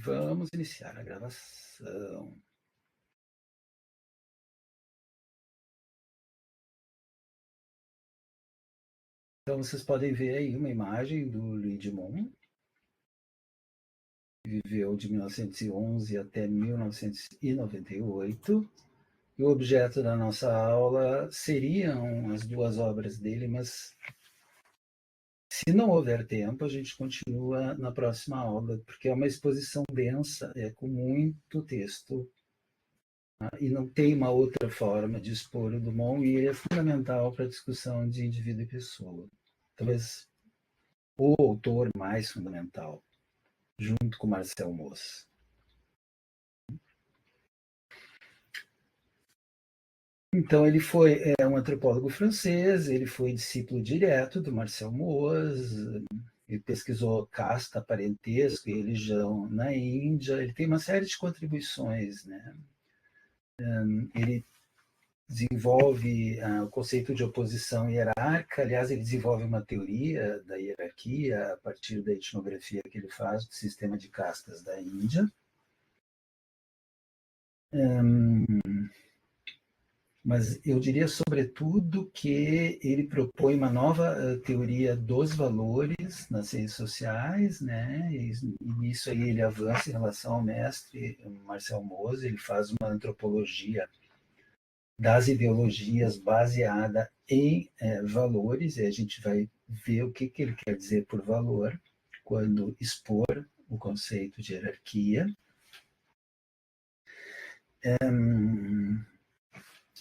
Vamos iniciar a gravação. Então, vocês podem ver aí uma imagem do Louis Dumont, que viveu de 1911 até 1998. E o objeto da nossa aula seriam as duas obras dele, mas se não houver tempo, a gente continua na próxima aula, porque é uma exposição densa, com muito texto, e não tem uma outra forma de expor o Dumont, e ele é fundamental para a discussão de indivíduo e pessoa. Talvez o autor mais fundamental, junto com Marcel Mauss. Então, ele foi um antropólogo francês, ele foi discípulo direto do Marcel Mauss, ele pesquisou casta, parentesco e religião na Índia, ele tem uma série de contribuições, né? Ele desenvolve o conceito de oposição hierárquica, aliás, ele desenvolve uma teoria da hierarquia a partir da etnografia que ele faz do sistema de castas da Índia. Mas eu diria, sobretudo, que ele propõe uma nova teoria dos valores nas ciências sociais, né? E nisso aí ele avança em relação ao mestre Marcel Mauss, ele faz uma antropologia das ideologias baseada em valores, e a gente vai ver o que ele quer dizer por valor quando expor o conceito de hierarquia.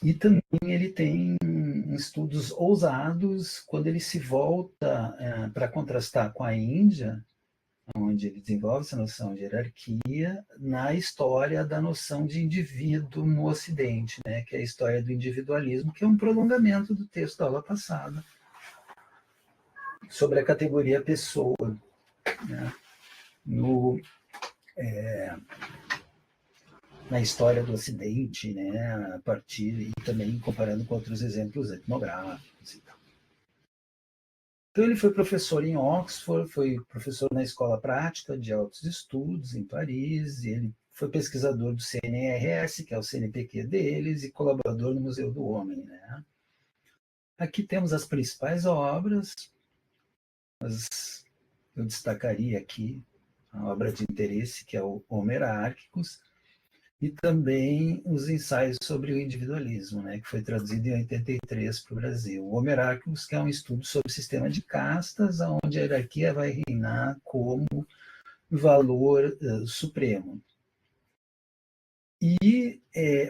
E também ele tem estudos ousados quando ele se volta para contrastar com a Índia, onde ele desenvolve essa noção de hierarquia, na história da noção de indivíduo no Ocidente, né, que é a história do individualismo, que é um prolongamento do texto da aula passada, sobre a categoria pessoa, né, na história do Ocidente, né, a partir, e também comparando com outros exemplos etnográficos e tal. Então, ele foi professor em Oxford, foi professor na Escola Prática de Altos Estudos, em Paris, e ele foi pesquisador do CNRS, que é o CNPq deles, e colaborador no Museu do Homem, né? Aqui temos as principais obras, mas eu destacaria aqui a obra de interesse, que é o Homo Hierarchicus, e também os ensaios sobre o individualismo, né, que foi traduzido em 83 para o Brasil. O Homo Hierarchicus, que é um estudo sobre o sistema de castas, onde a hierarquia vai reinar como valor supremo. E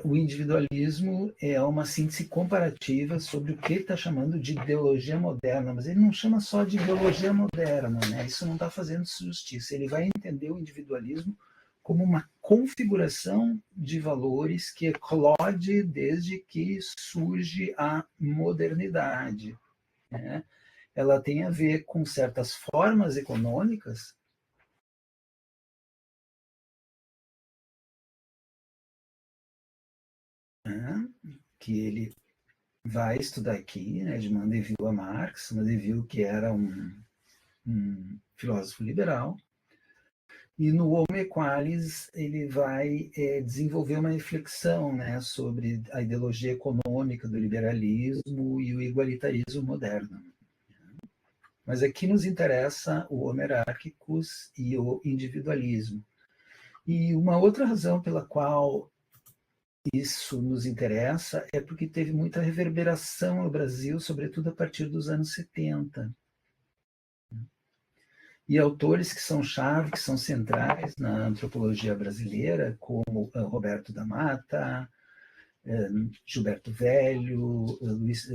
o individualismo é uma síntese comparativa sobre o que ele está chamando de ideologia moderna, mas ele não chama só de ideologia moderna, né? Isso não está fazendo justiça. Ele vai entender o individualismo como uma configuração de valores que eclode desde que surge a modernidade, né? Ela tem a ver com certas formas econômicas que ele vai estudar aqui, né, de Mandeville a Marx, Mandeville que era um filósofo liberal, e no Homo Equalis ele vai desenvolver uma reflexão, né, sobre a ideologia econômica do liberalismo e o igualitarismo moderno. Mas aqui nos interessa o Homo Hierarchicus e o individualismo. E uma outra razão pela qual isso nos interessa é porque teve muita reverberação no Brasil, sobretudo a partir dos anos 70. E autores que são chave, que são centrais na antropologia brasileira, como Roberto da Mata, Gilberto Velho,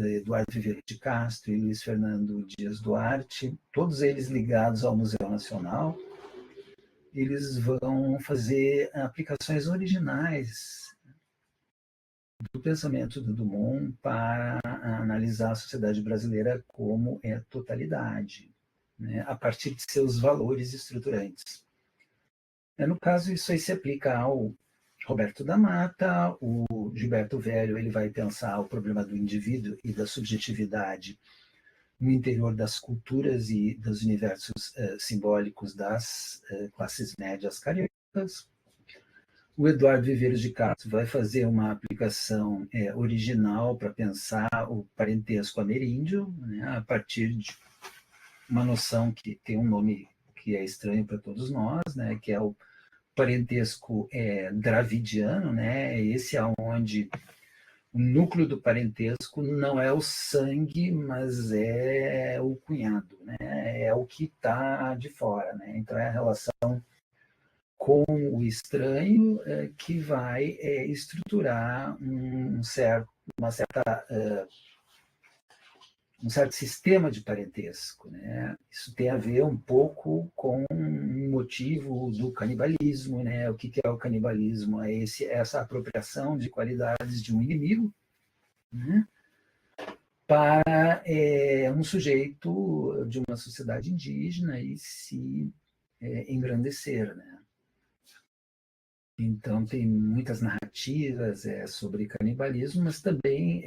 Eduardo Viveiro de Castro e Luiz Fernando Dias Duarte, todos eles ligados ao Museu Nacional, eles vão fazer aplicações originais do pensamento do Dumont para analisar a sociedade brasileira como totalidade, né, a partir de seus valores estruturantes. No caso, isso aí se aplica ao Roberto da Mata, o Gilberto Velho ele vai pensar o problema do indivíduo e da subjetividade no interior das culturas e dos universos simbólicos das classes médias cariocas. O Eduardo Viveiros de Castro vai fazer uma aplicação original para pensar o parentesco ameríndio, né, a partir de uma noção que tem um nome que é estranho para todos nós, né, que é o parentesco dravidiano, né, esse é onde o núcleo do parentesco não é o sangue, mas é o cunhado, né, é o que está de fora, né, então é a relação com o estranho que vai estruturar um certo sistema de parentesco, né? Isso tem a ver um pouco com o motivo do canibalismo, né? O que é o canibalismo? É essa apropriação de qualidades de um inimigo, né? Para um sujeito de uma sociedade indígena e se engrandecer, né? Então, tem muitas narrativas sobre canibalismo, mas também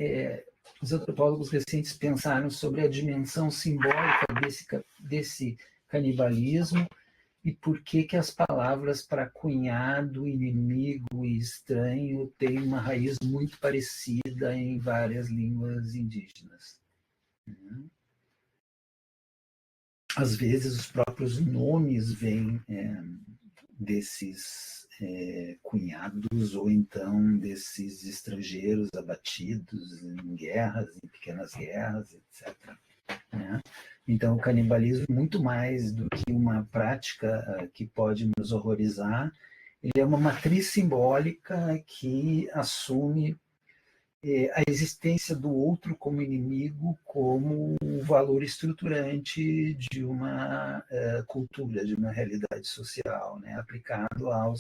os antropólogos recentes pensaram sobre a dimensão simbólica desse canibalismo e por que as palavras para cunhado, inimigo e estranho têm uma raiz muito parecida em várias línguas indígenas. Às vezes, os próprios nomes vêm desses cunhados ou então desses estrangeiros abatidos em guerras, em pequenas guerras, etc. Né? Então, o canibalismo, muito mais do que uma prática que pode nos horrorizar, ele é uma matriz simbólica que assume a existência do outro como inimigo, como um valor estruturante de uma cultura, de uma realidade social, né, aplicado a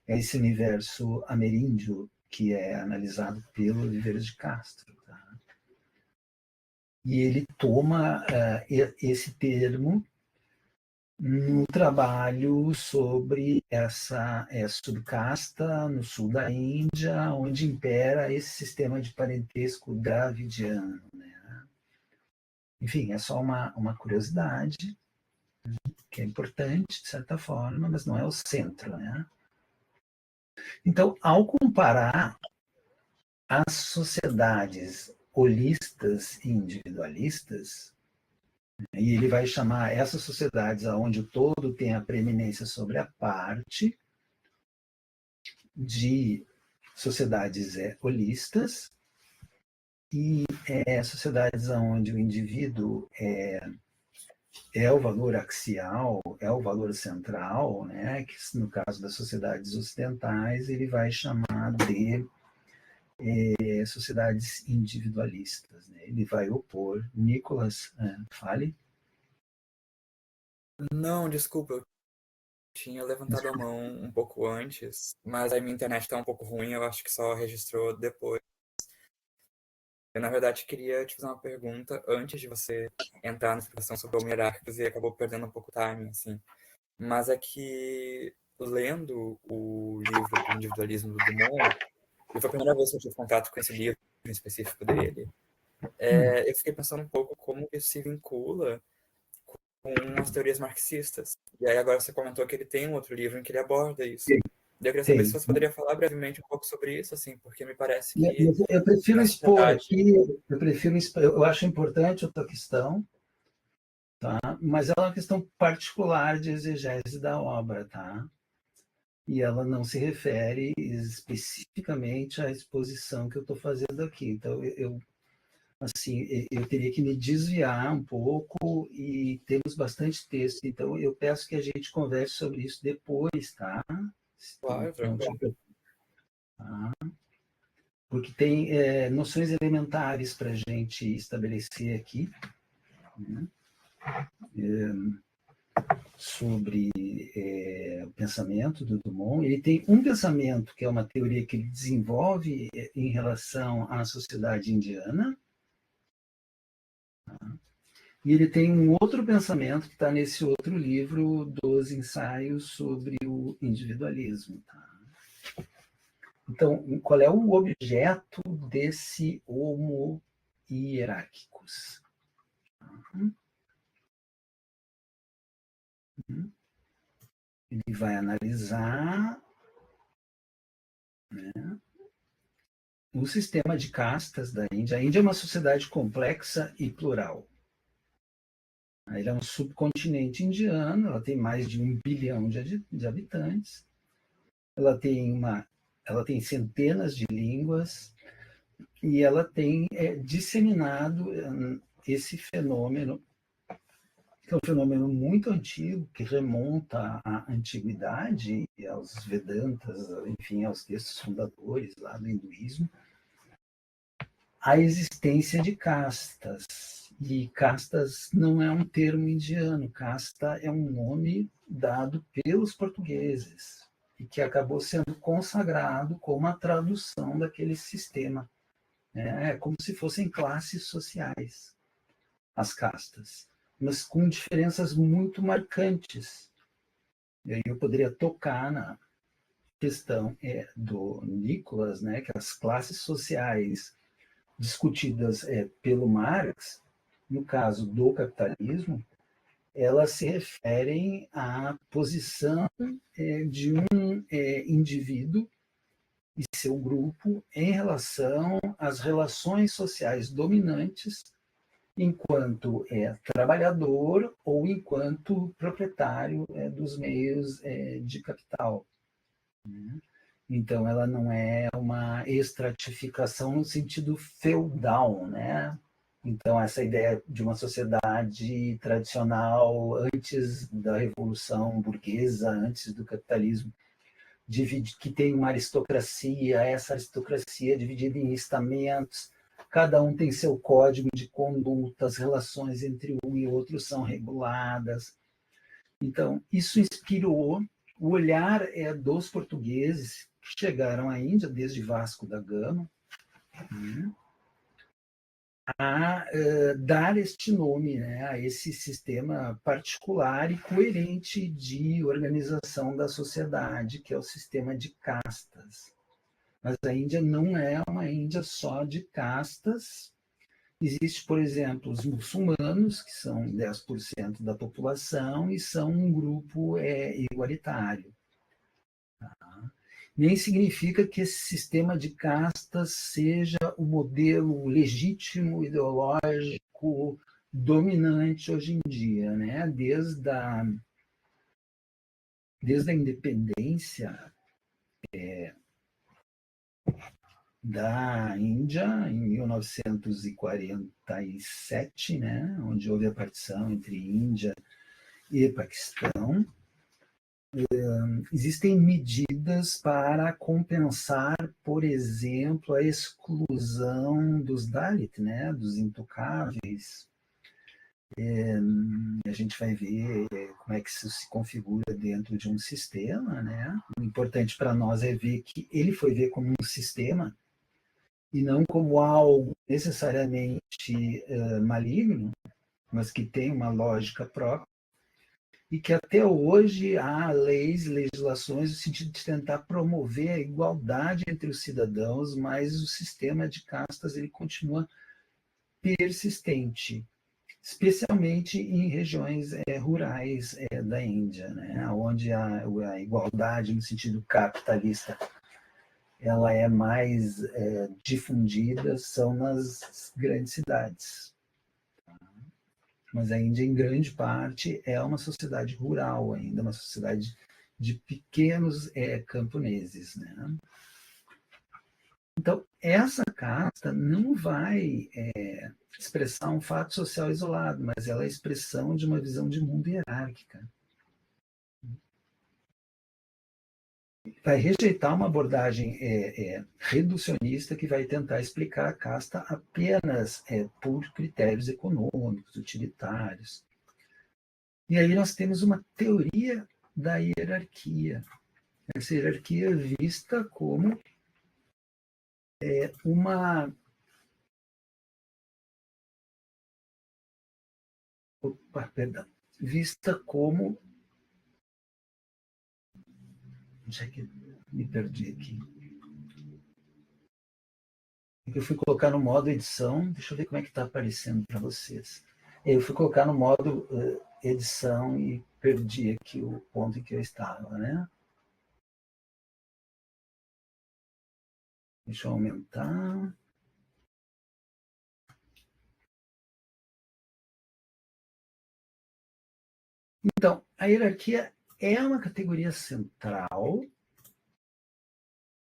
esse universo ameríndio que é analisado pelo Viveiros de Castro. Tá? E ele toma esse termo no trabalho sobre essa subcasta no sul da Índia, onde impera esse sistema de parentesco dravidiano. Né? Enfim, é só uma curiosidade, que é importante, de certa forma, mas não é o centro. Né? Então, ao comparar as sociedades holistas e individualistas, e ele vai chamar essas sociedades onde o todo tem a preeminência sobre a parte, de sociedades holistas e sociedades onde o indivíduo é o valor axial, é o valor central, né, que no caso das sociedades ocidentais ele vai chamar de sociedades individualistas. Né? Ele vai opor. Nicolas, fale. Não, desculpa, eu tinha levantado a mão um pouco antes, mas a minha internet está um pouco ruim, eu acho que só registrou depois. Eu, na verdade, queria te fazer uma pergunta antes de você entrar na explicação sobre o hierárquicos e acabou perdendo um pouco o timing, assim. Mas é que, lendo o livro do individualismo do Dumont, e foi a primeira vez que eu tive contato com esse livro em específico dele, eu fiquei pensando um pouco como isso se vincula com as teorias marxistas. E aí agora você comentou que ele tem um outro livro em que ele aborda isso. Eu queria saber se Tem. você poderia falar brevemente um pouco sobre isso, assim, porque me parece que Eu prefiro na expor sociedade... aqui, eu acho importante outra questão, tá? Mas é uma questão particular de exegese da obra, tá? E ela não se refere especificamente à exposição que eu estou fazendo aqui. Então, eu teria que me desviar um pouco e temos bastante texto. Então, eu peço que a gente converse sobre isso depois, tá? Claro, tranquilo. Tá? Porque tem noções elementares para a gente estabelecer aqui, né? Sobre o pensamento do Dumont. Ele tem um pensamento que é uma teoria que ele desenvolve em relação à sociedade indiana, tá? E ele tem um outro pensamento que está nesse outro livro dos ensaios sobre o individualismo. Tá? Então, qual é o objeto desse homo hierárquicos? ele vai analisar, né, o sistema de castas da Índia. A Índia é uma sociedade complexa e plural. Ele é um subcontinente indiano, ela tem mais de 1 bilhão de habitantes, ela tem centenas de línguas e ela tem disseminado esse fenômeno, que é um fenômeno muito antigo, que remonta à antiguidade, aos Vedantas, enfim, aos textos fundadores lá do hinduísmo, a existência de castas. E castas não é um termo indiano, casta é um nome dado pelos portugueses e que acabou sendo consagrado como a tradução daquele sistema. É como se fossem classes sociais, as castas, mas com diferenças muito marcantes. E aí eu poderia tocar na questão do Nicholas, né, que as classes sociais discutidas pelo Marx, no caso do capitalismo, elas se referem à posição de um indivíduo e seu grupo em relação às relações sociais dominantes enquanto trabalhador ou enquanto proprietário dos meios de capital. Né? Então, ela não é uma estratificação no sentido feudal, né? Então, essa ideia de uma sociedade tradicional antes da Revolução Burguesa, antes do capitalismo, que tem uma aristocracia, essa aristocracia é dividida em estamentos, cada um tem seu código de conduta, as relações entre um e outro são reguladas. Então, isso inspirou o olhar dos portugueses que chegaram à Índia, desde Vasco da Gama, né, a dar este nome, né, a esse sistema particular e coerente de organização da sociedade, que é o sistema de castas. Mas a Índia não é uma Índia só de castas. Existe, por exemplo, os muçulmanos, que são 10% da população e são um grupo igualitário. Nem significa que esse sistema de castas seja o modelo legítimo, ideológico, dominante hoje em dia, né? Desde a independência da Índia, em 1947, né? Onde houve a partição entre Índia e Paquistão, existem medidas para compensar, por exemplo, a exclusão dos Dalit, né, dos intocáveis. A gente vai ver como é que isso se configura dentro de um sistema, né? O importante para nós é ver que ele foi ver como um sistema e não como algo necessariamente maligno, mas que tem uma lógica própria, e que até hoje há leis, legislações no sentido de tentar promover a igualdade entre os cidadãos, mas o sistema de castas ele continua persistente, especialmente em regiões rurais da Índia, né, onde a igualdade no sentido capitalista ela é mais difundida, são nas grandes cidades. Mas a Índia, em grande parte, é uma sociedade rural ainda, uma sociedade de pequenos camponeses. Né? Então, essa casta não vai expressar um fato social isolado, mas ela é a expressão de uma visão de mundo hierárquica. Vai rejeitar uma abordagem reducionista que vai tentar explicar a casta apenas por critérios econômicos, utilitários. E aí nós temos uma teoria da hierarquia. Essa hierarquia é vista como uma... Opa, perdão. Vista como... Onde é que me perdi aqui? Eu fui colocar no modo edição, deixa eu ver como é que está aparecendo para vocês. Eu fui colocar no modo edição e perdi aqui o ponto em que eu estava, né? Deixa eu aumentar. Então, a hierarquia é uma categoria central.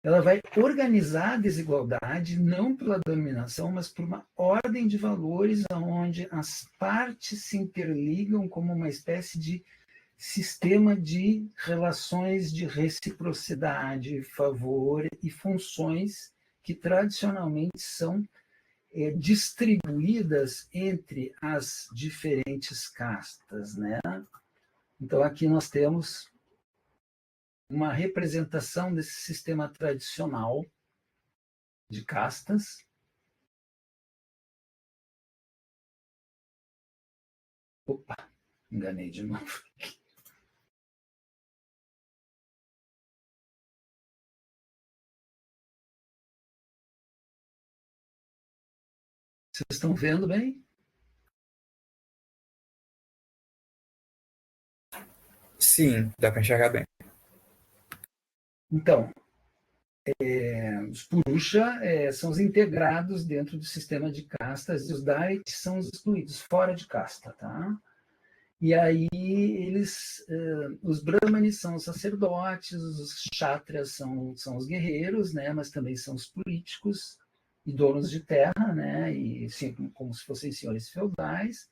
Ela vai organizar a desigualdade não pela dominação, mas por uma ordem de valores onde as partes se interligam como uma espécie de sistema de relações de reciprocidade, favor e funções que tradicionalmente são distribuídas entre as diferentes castas, né? Então aqui nós temos uma representação desse sistema tradicional de castas. Opa, enganei de novo. Vocês estão vendo bem? Sim, dá para enxergar bem. Então, os Purusha são os integrados dentro do sistema de castas e os Dalits são os excluídos, fora de casta, tá? E aí eles, os Brahmanes são os sacerdotes, os Kshatriyas são os guerreiros, né? Mas também são os políticos e donos de terra, né? E assim, como se fossem senhores feudais.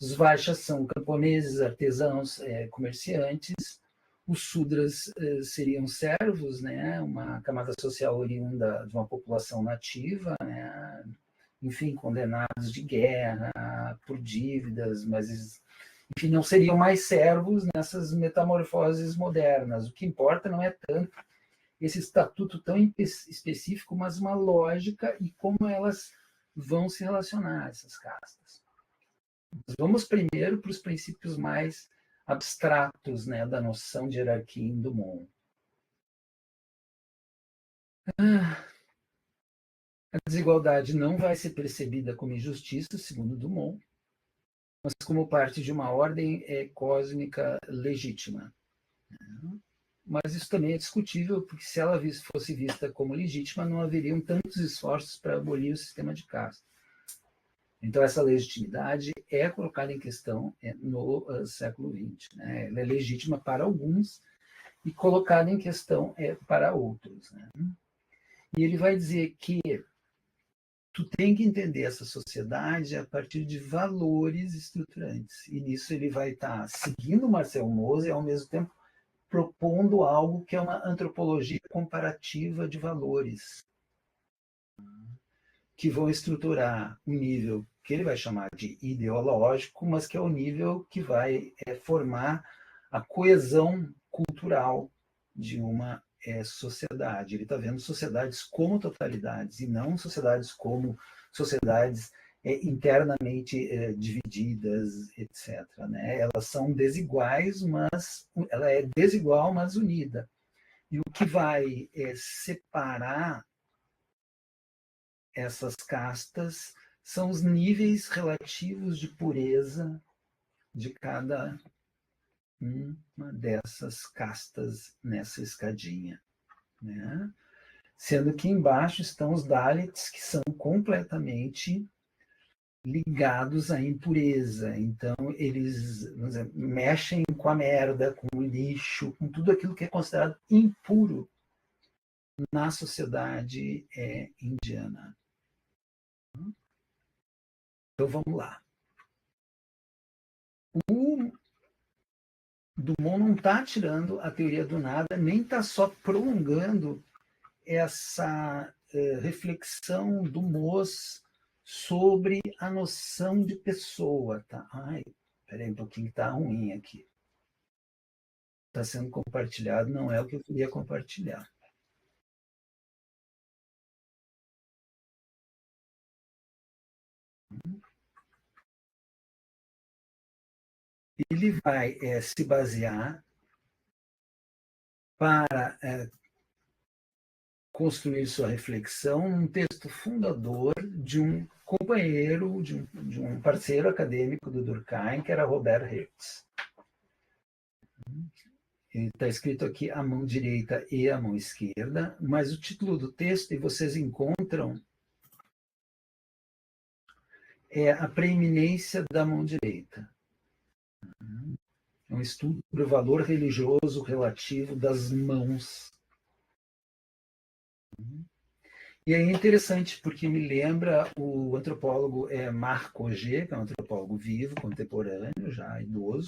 Os Vaixas são camponeses, artesãos, comerciantes. Os Sudras seriam servos, né? Uma camada social oriunda de uma população nativa, né? Enfim, condenados de guerra, por dívidas, mas, enfim, não seriam mais servos nessas metamorfoses modernas. O que importa não é tanto esse estatuto tão específico, mas uma lógica e como elas vão se relacionar, essas castas. Vamos primeiro para os princípios mais abstratos, né, da noção de hierarquia em Dumont. A desigualdade não vai ser percebida como injustiça, segundo Dumont, mas como parte de uma ordem cósmica legítima. Mas isso também é discutível, porque se ela fosse vista como legítima, não haveriam tantos esforços para abolir o sistema de caste. Então, essa legitimidade é colocada em questão no século XX. Né? Ela é legítima para alguns e colocada em questão para outros. Né? E ele vai dizer que tu tem que entender essa sociedade a partir de valores estruturantes. E nisso ele vai estar seguindo Marcel Mauss e, ao mesmo tempo, propondo algo que é uma antropologia comparativa de valores, que vão estruturar um nível que ele vai chamar de ideológico, mas que é o nível que vai formar a coesão cultural de uma sociedade. Ele está vendo sociedades como totalidades e não sociedades como sociedades internamente divididas, etc. Né? Elas são desiguais, mas ela é desigual, mas unida. E o que vai separar essas castas são os níveis relativos de pureza de cada uma dessas castas nessa escadinha, né? Sendo que embaixo estão os Dalits, que são completamente ligados à impureza. Então, eles, vamos dizer, mexem com a merda, com o lixo, com tudo aquilo que é considerado impuro na sociedade indiana. Então, vamos lá. O Dumont não está tirando a teoria do nada, nem está só prolongando essa reflexão do Mauss sobre a noção de pessoa. Tá? Ai, peraí um pouquinho, está ruim aqui. Está sendo compartilhado, não é o que eu queria compartilhar. Ele vai se basear para construir sua reflexão num texto fundador de um companheiro, de um parceiro acadêmico do Durkheim, que era Robert Hertz. Está escrito aqui a mão direita e a mão esquerda, mas o título do texto, e vocês encontram, é a preeminência da mão direita. É um estudo sobre o valor religioso relativo das mãos. E é interessante porque me lembra o antropólogo Marc Auger, que é um antropólogo vivo, contemporâneo, já idoso,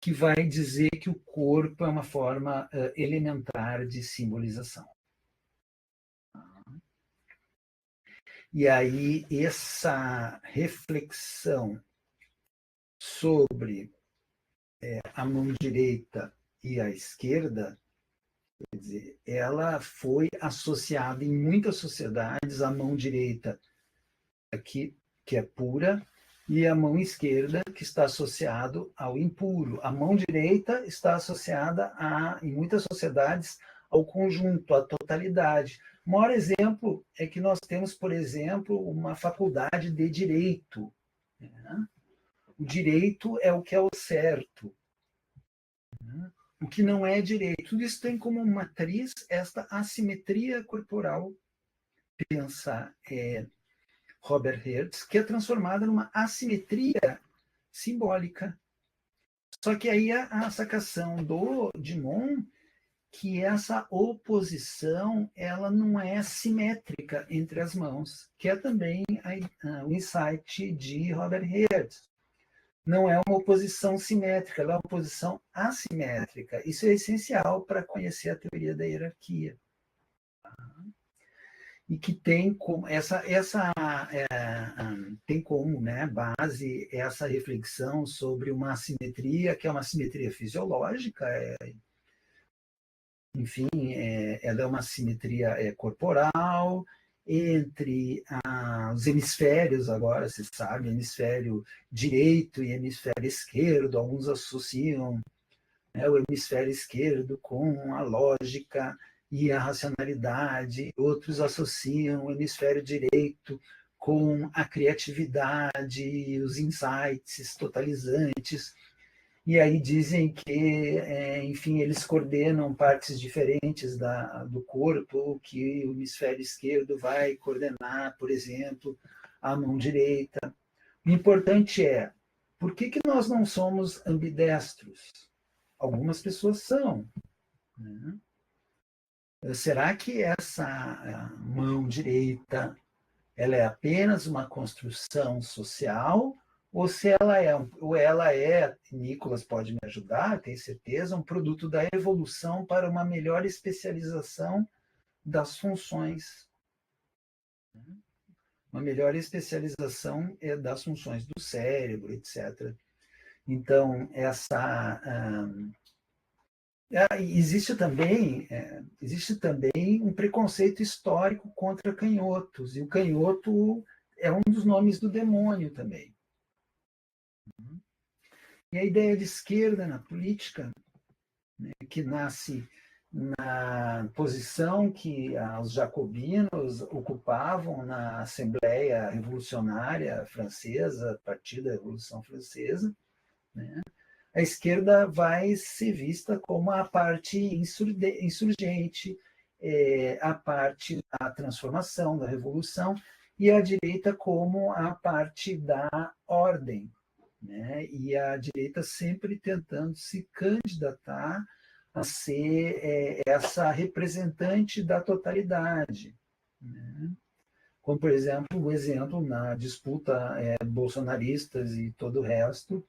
que vai dizer que o corpo é uma forma elementar de simbolização. E aí essa reflexão sobre a mão direita e a esquerda, quer dizer, ela foi associada em muitas sociedades à mão direita, aqui, que é pura, e a mão esquerda, que está associado ao impuro. A mão direita está associada, em muitas sociedades, ao conjunto, à totalidade. O maior exemplo é que nós temos, por exemplo, uma faculdade de direito. Né? O direito é o que é o certo. Né? O que não é direito. Tudo isso tem como matriz esta assimetria corporal. Pensa Robert Hertz, que é transformada numa assimetria simbólica. Só que aí a sacação do Dimon, que essa oposição ela não é simétrica entre as mãos, que é também o insight de Robert Hertz. Não é uma oposição simétrica, ela é uma oposição assimétrica. Isso é essencial para conhecer a teoria da hierarquia. E que tem como tem como base essa reflexão sobre uma assimetria, que é uma assimetria fisiológica, enfim, ela é uma assimetria corporal entre os hemisférios, agora se sabe, hemisfério direito e hemisfério esquerdo, alguns associam o hemisfério esquerdo com a lógica e a racionalidade, outros associam o hemisfério direito com a criatividade, os insights totalizantes, e aí dizem que, enfim, eles coordenam partes diferentes do corpo, que o hemisfério esquerdo vai coordenar, por exemplo, a mão direita. O importante é, por que nós não somos ambidestros? Algumas pessoas são. Né? Será que essa mão direita ela é apenas uma construção social ou se ela é, Nicolas pode me ajudar, tenho certeza, um produto da evolução para uma melhor especialização das funções. Uma melhor especialização das funções do cérebro, etc. Então, existe também um preconceito histórico contra canhotos, e o canhoto é um dos nomes do demônio também. E a ideia de esquerda na política, que nasce na posição que os jacobinos ocupavam na Assembleia Revolucionária Francesa, a partir da Revolução Francesa, a esquerda vai ser vista como a parte insurgente, a parte da transformação, da revolução, e a direita como a parte da ordem. E a direita sempre tentando se candidatar a ser essa representante da totalidade. Como, por exemplo, na disputa bolsonaristas e todo o resto,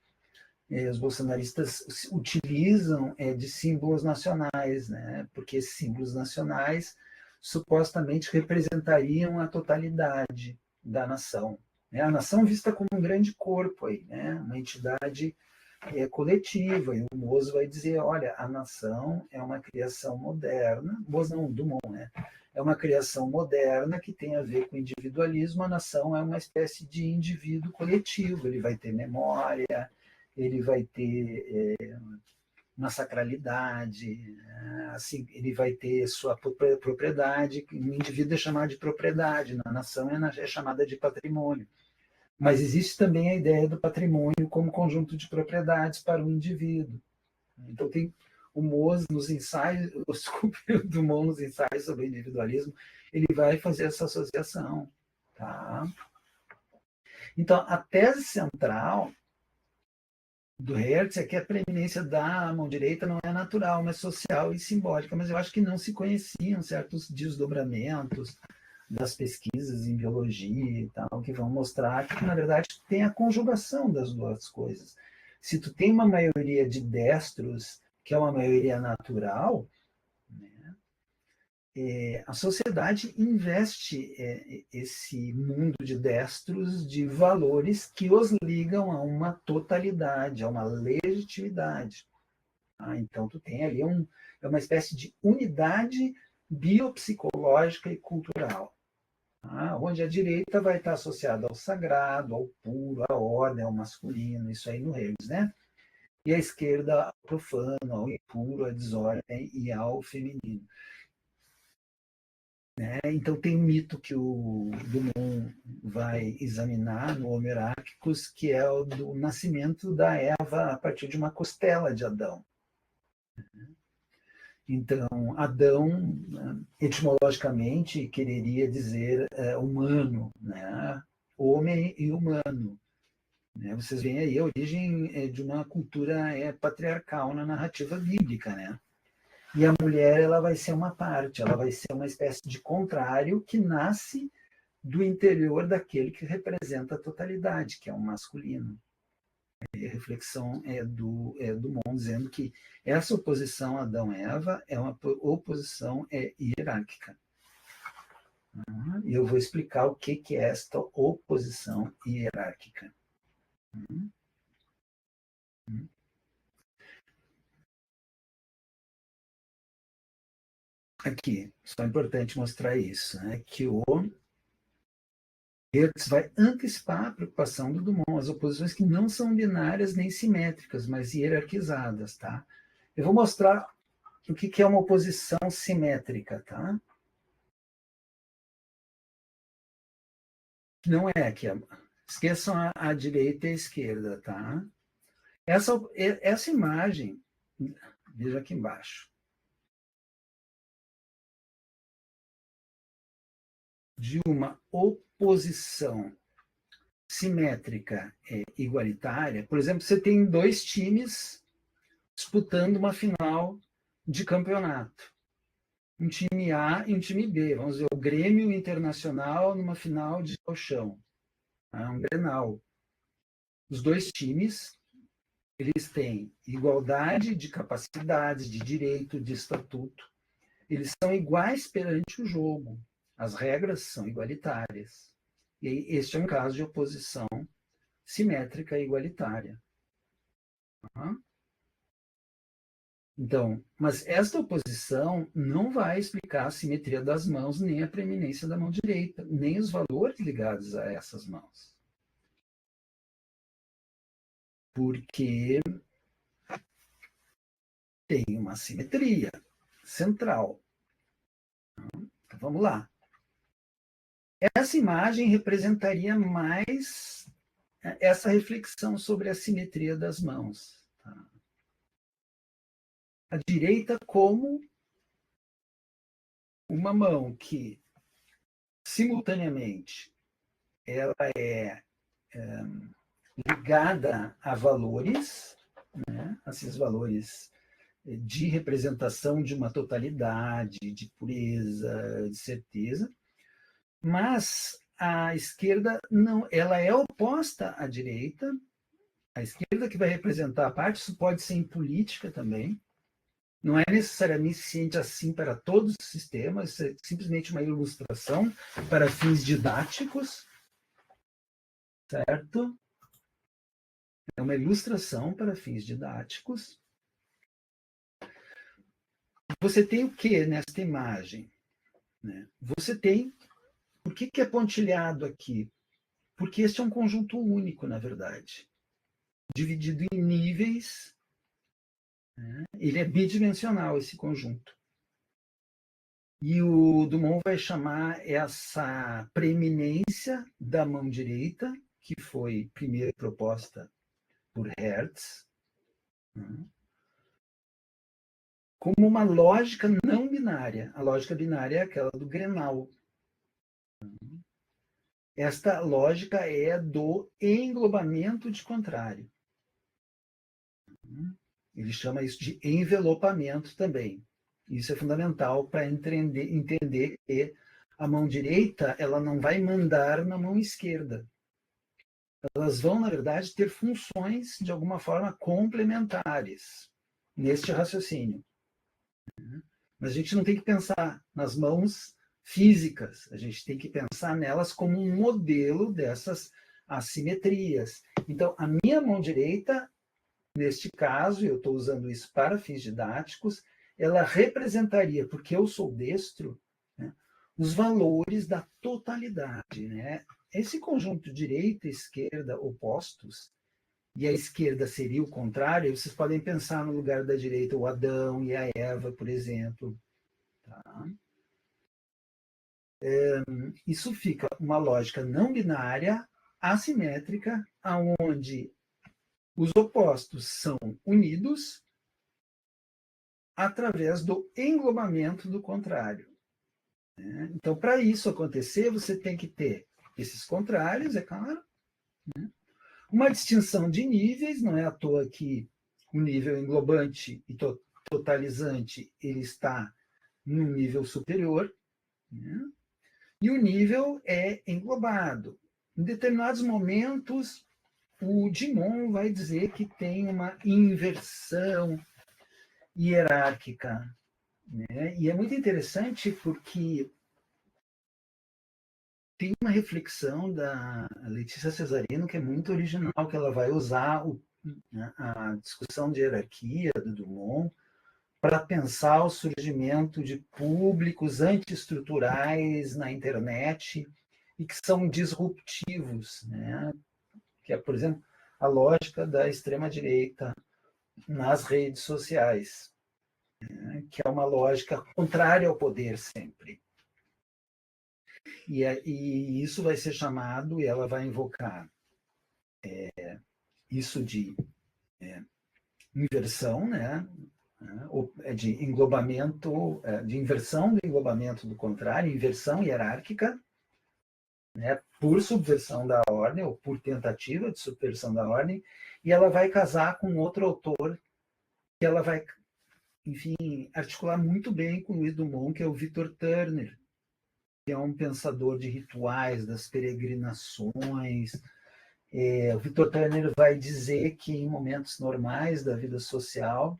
os bolsonaristas utilizam de símbolos nacionais, porque esses símbolos nacionais supostamente representariam a totalidade da nação. A nação vista como um grande corpo, uma entidade coletiva, e o Mose vai dizer, olha, a nação é uma criação moderna, Mose não, Dumont, é uma criação moderna que tem a ver com individualismo, a nação é uma espécie de indivíduo coletivo, ele vai ter memória, ele vai ter uma sacralidade, assim, ele vai ter sua propriedade, o indivíduo é chamado de propriedade, na nação é chamada de patrimônio. Mas existe também a ideia do patrimônio como conjunto de propriedades para o indivíduo. Então tem o Mose nos ensaios, o Dumont nos ensaios sobre o individualismo, ele vai fazer essa associação. Tá? Então, a tese central do Hertz é que a preeminência da mão direita não é natural, mas social e simbólica, mas eu acho que não se conheciam certos desdobramentos das pesquisas em biologia e tal, que vão mostrar que, na verdade, tem a conjugação das duas coisas. Se tu tem uma maioria de destros, que é uma maioria natural, né, a sociedade investe esse mundo de destros de valores que os ligam a uma totalidade, a uma legitimidade. Então, tu tem ali uma espécie de unidade biopsicológica e cultural, onde a direita vai estar associada ao sagrado, ao puro, à ordem, ao masculino, isso aí no Hegel, né? E a esquerda ao profano, ao impuro, à desordem e ao feminino. Então tem um mito que o Dumont vai examinar no Homo Eráquicos, que é o do nascimento da Eva a partir de uma costela de Adão. Então, Adão, etimologicamente, quereria dizer humano, né? Homem e humano. Né? Vocês veem aí a origem de uma cultura patriarcal na narrativa bíblica, né? E a mulher, ela vai ser uma parte, ela vai ser uma espécie de contrário que nasce do interior daquele que representa a totalidade, que é o masculino. A reflexão do Dumont dizendo que essa oposição Adão-Eva é uma oposição hierárquica. E eu vou explicar o que é esta oposição hierárquica. Aqui, só é importante mostrar isso, né? Que o Hertz vai antecipar a preocupação do Dumont, as oposições que não são binárias nem simétricas, mas hierarquizadas, tá? Eu vou mostrar o que é uma oposição simétrica, tá? Não é aqui, esqueçam a direita e a esquerda, tá? Essa imagem, veja aqui embaixo, de uma oposição simétrica igualitária, por exemplo, você tem dois times disputando uma final de campeonato. Um time A e um time B. Vamos dizer, o Grêmio Internacional numa final de chão. Um Grenal. Os dois times, eles têm igualdade de capacidades, de direito, de estatuto. Eles são iguais perante o jogo. As regras são igualitárias. E este é um caso de oposição simétrica e igualitária. Então, mas esta oposição não vai explicar a simetria das mãos, nem a preeminência da mão direita, nem os valores ligados a essas mãos. Porque tem uma simetria central. Então, vamos lá. Essa imagem representaria mais essa reflexão sobre a simetria das mãos. Tá? A direita como uma mão que, simultaneamente, ela é ligada a valores, né? Esses valores de representação de uma totalidade, de pureza, de certeza, mas a esquerda não, ela é oposta à direita. A esquerda que vai representar a parte, isso pode ser em política também. Não é necessariamente ciente assim para todos os sistemas, é simplesmente uma ilustração para fins didáticos, certo? É uma ilustração para fins didáticos. Você tem o que nesta imagem? Né? Você tem... Por que é pontilhado aqui? Porque este é um conjunto único, na verdade. Dividido em níveis né? Ele é bidimensional, esse conjunto. E o Dumont vai chamar essa preeminência da mão direita, que foi primeiro proposta por Hertz, né, como uma lógica não binária. A lógica binária é aquela do Grenal. Esta lógica é do englobamento de contrário. Ele chama isso de envelopamento também. Isso é fundamental para entender que a mão direita ela não vai mandar na mão esquerda. Elas vão, na verdade, ter funções de alguma forma complementares neste raciocínio. Mas a gente não tem que pensar nas mãos físicas, a gente tem que pensar nelas como um modelo dessas assimetrias. Então, a minha mão direita, neste caso, eu estou usando isso para fins didáticos, ela representaria, porque eu sou destro, né, os valores da totalidade. Né? Esse conjunto direita e esquerda opostos, e a esquerda seria o contrário, vocês podem pensar no lugar da direita o Adão e a Eva, por exemplo. Tá? Isso fica uma lógica não binária, assimétrica, onde os opostos são unidos através do englobamento do contrário. Né? Então, para isso acontecer, você tem que ter esses contrários, é claro, né? Uma distinção de níveis, não é à toa que o nível englobante e totalizante ele está num nível superior, né? E o nível é englobado. Em determinados momentos, o Dumont vai dizer que tem uma inversão hierárquica. Né? E é muito interessante porque tem uma reflexão da Letícia Cesarino que é muito original, que ela vai usar a discussão de hierarquia do Dumont para pensar o surgimento de públicos antiestruturais na internet e que são disruptivos, né? Que é, por exemplo, a lógica da extrema-direita nas redes sociais, né? Que é uma lógica contrária ao poder sempre. E isso vai ser chamado, e ela vai invocar isso de inversão, né? De englobamento, de inversão do englobamento do contrário, inversão hierárquica, né? Por subversão da ordem, ou por tentativa de subversão da ordem, e ela vai casar com outro autor que ela vai, enfim, articular muito bem com Luiz Dumont, que é o Victor Turner, que é um pensador de rituais, das peregrinações. O Victor Turner vai dizer que em momentos normais da vida social,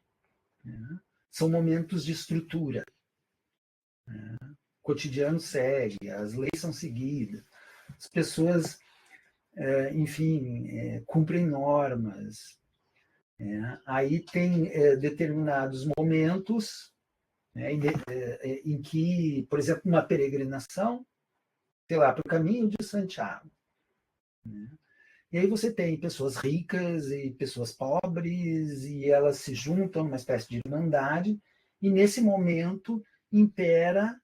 né, são momentos de estrutura. Né? O cotidiano segue, as leis são seguidas, as pessoas, enfim, cumprem normas. Aí tem determinados momentos, né, em que, por exemplo, uma peregrinação, sei lá, para o caminho de Santiago. Né? E aí você tem pessoas ricas e pessoas pobres, e elas se juntam numa espécie de irmandade, e nesse momento impera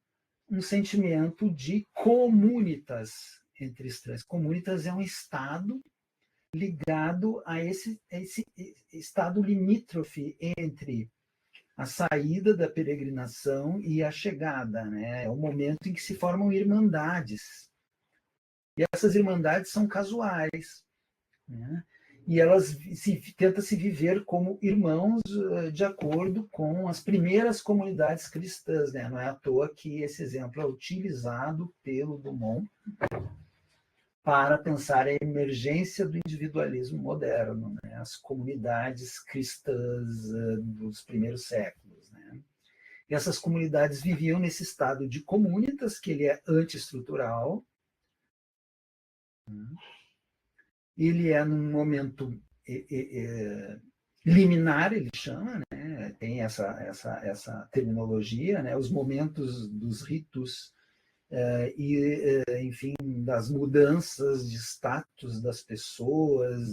um sentimento de comunitas entre estranhos. Comunitas é um estado ligado a esse estado limítrofe entre a saída da peregrinação e a chegada, né? É o momento em que se formam irmandades. E essas irmandades são casuais, né? E elas tentam se viver como irmãos de acordo com as primeiras comunidades cristãs. Né? Não é à toa que esse exemplo é utilizado pelo Dumont para pensar a emergência do individualismo moderno, né? As comunidades cristãs dos primeiros séculos. Né? E essas comunidades viviam nesse estado de comunitas, que ele é antiestrutural. Ele é num momento liminar, ele chama, né? Tem essa terminologia, né? Os momentos dos ritos enfim, das mudanças de status das pessoas,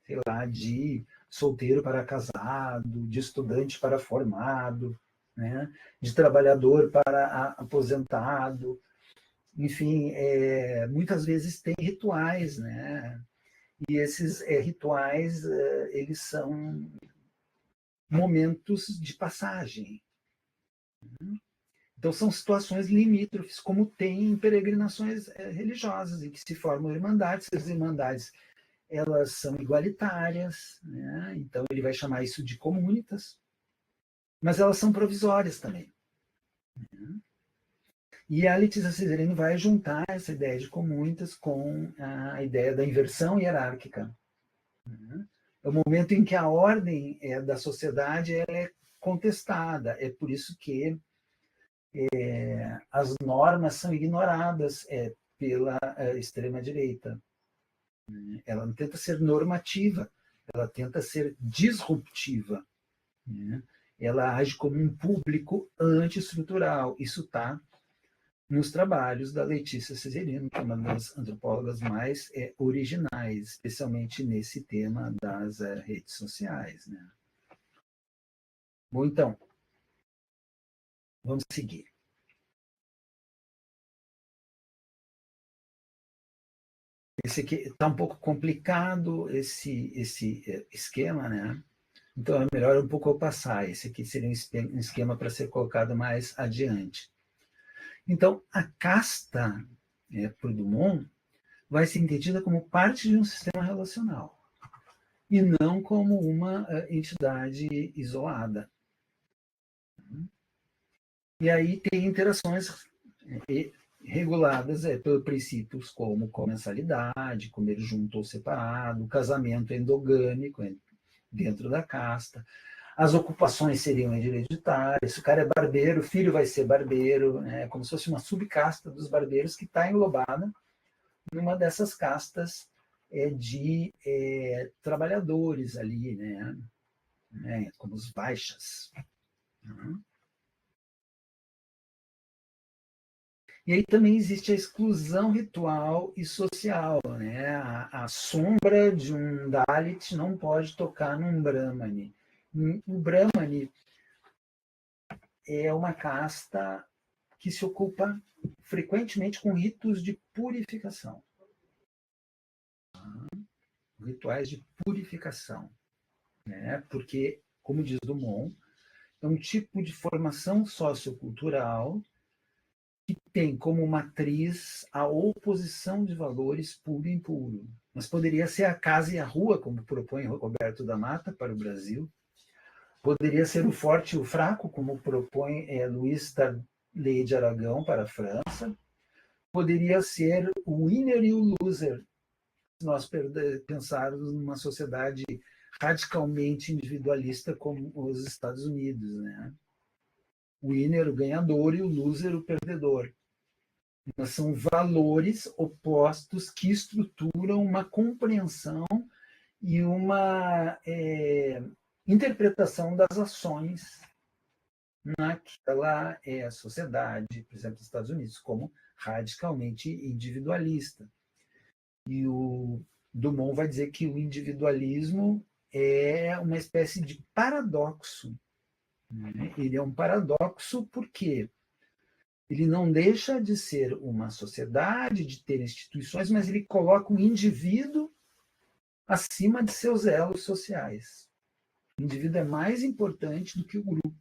sei lá, de solteiro para casado, de estudante para formado, né? De trabalhador para aposentado. Enfim, muitas vezes tem rituais, né? E esses rituais, eles são momentos de passagem. Então, são situações limítrofes, como tem em peregrinações religiosas, em que se formam irmandades. As irmandades, elas são igualitárias, né? Então ele vai chamar isso de comunitas, mas elas são provisórias também. Né? E a Letícia Cesarini vai juntar essa ideia de comunitas com a ideia da inversão hierárquica. Né? É o momento em que a ordem da sociedade ela é contestada. É por isso que as normas são ignoradas pela extrema-direita. Ela não tenta ser normativa, ela tenta ser disruptiva. Né? Ela age como um público antiestrutural. Isso está nos trabalhos da Letícia Cesarini, que é uma das antropólogas mais originais, especialmente nesse tema das redes sociais. Né? Bom, então, vamos seguir. Esse aqui está um pouco complicado, esse esquema, né? Então é melhor um pouco eu passar. Esse aqui seria um esquema para ser colocado mais adiante. Então, a casta, por Dumont, vai ser entendida como parte de um sistema relacional e não como uma entidade isolada. E aí tem interações reguladas por princípios como comensalidade, comer junto ou separado, casamento endogâmico dentro da casta. As ocupações seriam hereditárias. Se o cara é barbeiro, o filho vai ser barbeiro, né? Como se fosse uma subcasta dos barbeiros que está englobada numa dessas castas de trabalhadores ali, né? Como os baixas. E aí também existe a exclusão ritual e social. Né? A sombra de um Dalit não pode tocar num Brahmani. O Brahmani é uma casta que se ocupa frequentemente com ritos de purificação. Rituais de purificação. Né? Porque, como diz Dumont, é um tipo de formação sociocultural que tem como matriz a oposição de valores puro e impuro. Mas poderia ser a casa e a rua, como propõe Roberto da Mata para o Brasil. Poderia ser o forte e o fraco, como propõe Luís Tarlet de Aragão para a França. Poderia ser o winner e o loser, se nós pensarmos numa sociedade radicalmente individualista como os Estados Unidos. Né? O winner, o ganhador, e o loser, o perdedor. Mas são valores opostos que estruturam uma compreensão e uma interpretação das ações naquela sociedade, por exemplo, dos Estados Unidos, como radicalmente individualista. E o Dumont vai dizer que o individualismo é uma espécie de paradoxo. Né? Ele é um paradoxo porque ele não deixa de ser uma sociedade, de ter instituições, mas ele coloca o indivíduo acima de seus elos sociais. O indivíduo é mais importante do que o grupo.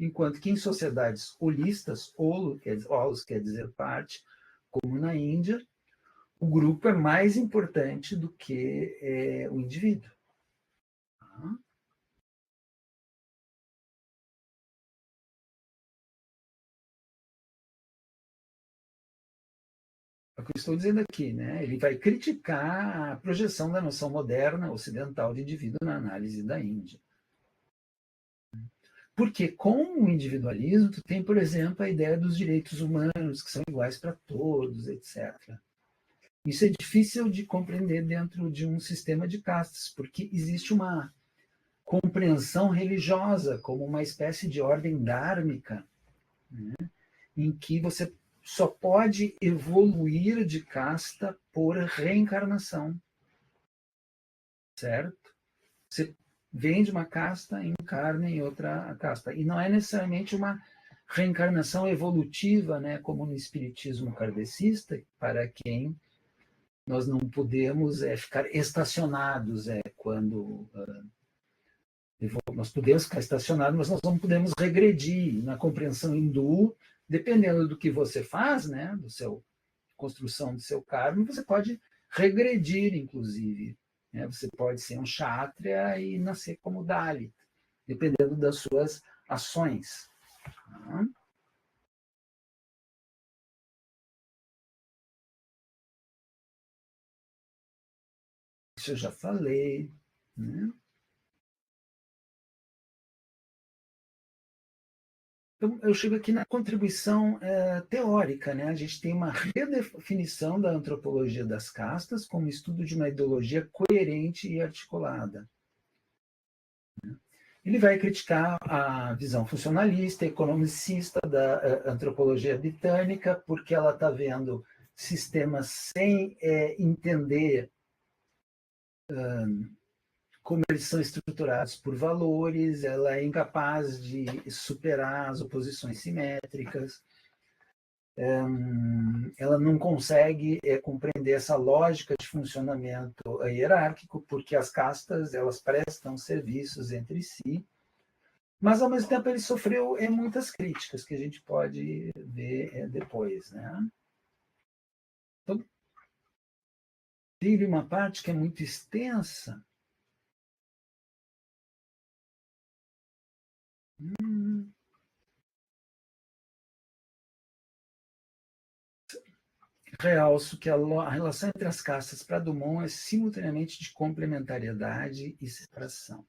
Enquanto que em sociedades holistas, holos quer dizer parte, como na Índia, o grupo é mais importante do que o indivíduo. É o que eu estou dizendo aqui, né? Ele vai criticar a projeção da noção moderna ocidental de indivíduo na análise da Índia. Porque com o individualismo, tu tem, por exemplo, a ideia dos direitos humanos, que são iguais para todos, etc. Isso é difícil de compreender dentro de um sistema de castas, porque existe uma compreensão religiosa como uma espécie de ordem dármica, né, em que você só pode evoluir de casta por reencarnação, certo? Você vem de uma casta, encarna em outra casta. E não é necessariamente uma reencarnação evolutiva, né, como no espiritismo kardecista, para quem nós não podemos ficar estacionados quando nós podemos ficar estacionados, mas nós não podemos regredir. Na compreensão hindu, dependendo do que você faz, né, do seu construção do seu karma, você pode regredir, inclusive. Né? Você pode ser um kshatriya e nascer como Dalit, dependendo das suas ações. Tá? Isso eu já falei. Né? Então, eu chego aqui na contribuição teórica. Né? A gente tem uma redefinição da antropologia das castas como estudo de uma ideologia coerente e articulada. Ele vai criticar a visão funcionalista, economicista da antropologia britânica, porque ela está vendo sistemas sem entender como eles são estruturados por valores, ela é incapaz de superar as oposições simétricas, ela não consegue compreender essa lógica de funcionamento hierárquico, porque as castas elas prestam serviços entre si, mas ao mesmo tempo ele sofreu muitas críticas que a gente pode ver depois, né? Então, teve uma parte que é muito extensa. Realço que a relação entre as castas para Dumont é simultaneamente de complementariedade e separação.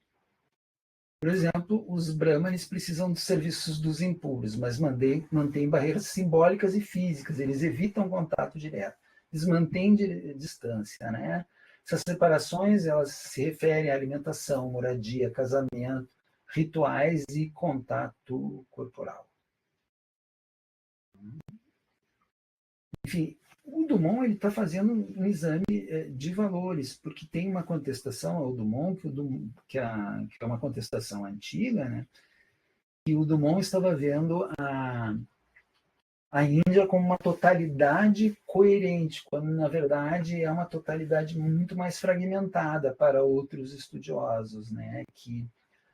Por exemplo, os brahmanes precisam dos serviços dos impuros, mas mantêm barreiras simbólicas e físicas, eles evitam contato direto, eles mantêm distância. Né? Essas separações elas se referem à alimentação, moradia, casamento, rituais e contato corporal. Enfim, o Dumont está fazendo um exame de valores, porque tem uma contestação ao Dumont, que é uma contestação antiga, né? Que o Dumont estava vendo a Índia como uma totalidade coerente, quando, na verdade, é uma totalidade muito mais fragmentada para outros estudiosos, né? Que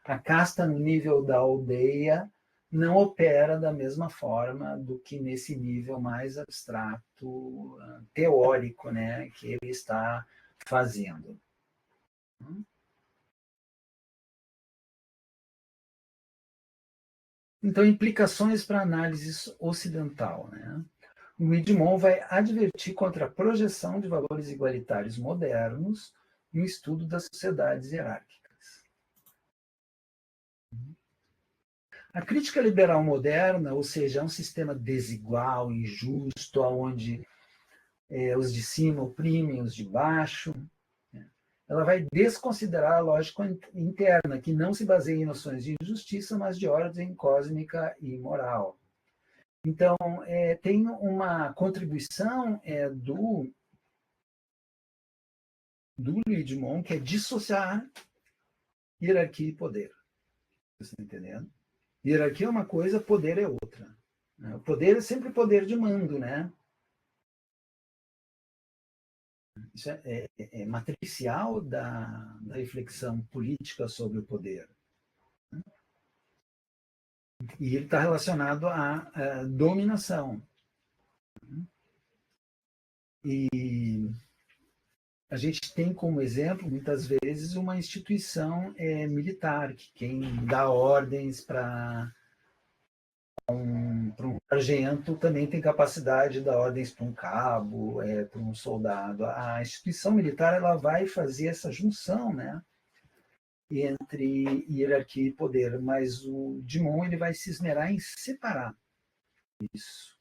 a casta no nível da aldeia não opera da mesma forma do que nesse nível mais abstrato, teórico, né, que ele está fazendo. Então, implicações para a análise ocidental. Né? O Edmond vai advertir contra a projeção de valores igualitários modernos no estudo das sociedades hierárquicas. A crítica liberal moderna, ou seja, é um sistema desigual, injusto, onde os de cima oprimem os de baixo, ela vai desconsiderar a lógica interna, que não se baseia em noções de injustiça, mas de ordem cósmica e moral. Então, tem uma contribuição do Lidmon, que é dissociar hierarquia e poder. Você está entendendo? Hierarquia é uma coisa, poder é outra. O poder é sempre poder de mando, né? Isso é matricial da reflexão política sobre o poder. E ele está relacionado à dominação. E a gente tem como exemplo, muitas vezes, uma instituição militar, que quem dá ordens para um sargento também tem capacidade de dar ordens para um cabo, para um soldado. A instituição militar ela vai fazer essa junção, né, entre hierarquia e poder, mas o Dumont ele vai se esmerar em separar isso.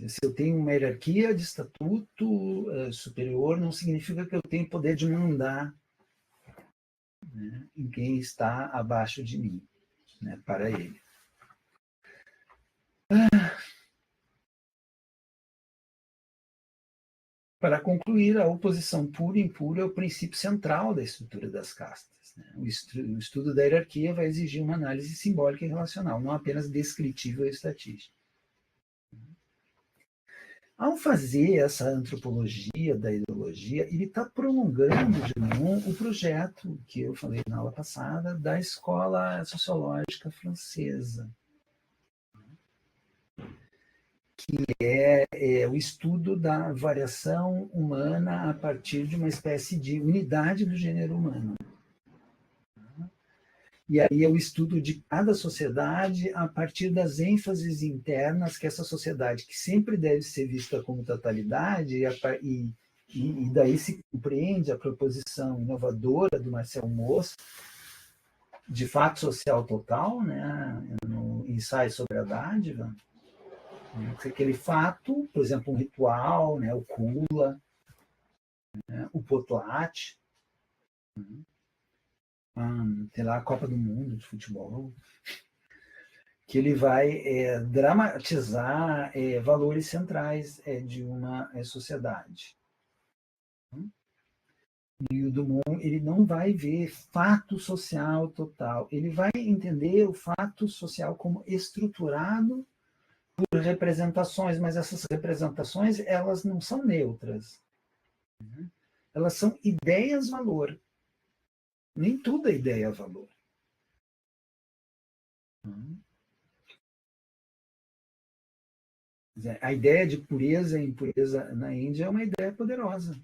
Se eu tenho uma hierarquia de estatuto superior, não significa que eu tenho poder de mandar, né, em quem está abaixo de mim, né, para ele. Para concluir, a oposição pura e impura é o princípio central da estrutura das castas, né? O estudo da hierarquia vai exigir uma análise simbólica e relacional, não apenas descritiva e estatística. Ao fazer essa antropologia da ideologia, ele está prolongando, Drummond, o projeto que eu falei na aula passada da escola sociológica francesa, que é o estudo da variação humana a partir de uma espécie de unidade do gênero humano. E aí é o estudo de cada sociedade a partir das ênfases internas que essa sociedade, que sempre deve ser vista como totalidade, e daí se compreende a proposição inovadora do Marcel Mauss de fato social total, né, no ensaio sobre a dádiva, né, aquele fato, por exemplo, um ritual, né, o kula, né, o potlatch, sei lá, a Copa do Mundo de futebol, que ele vai dramatizar valores centrais de uma sociedade. E o Drummond, ele não vai ver fato social total, ele vai entender o fato social como estruturado por representações, mas essas representações, elas não são neutras. Elas são ideias-valor. Nem tudo é ideia-valor. A ideia de pureza e impureza na Índia é uma ideia poderosa.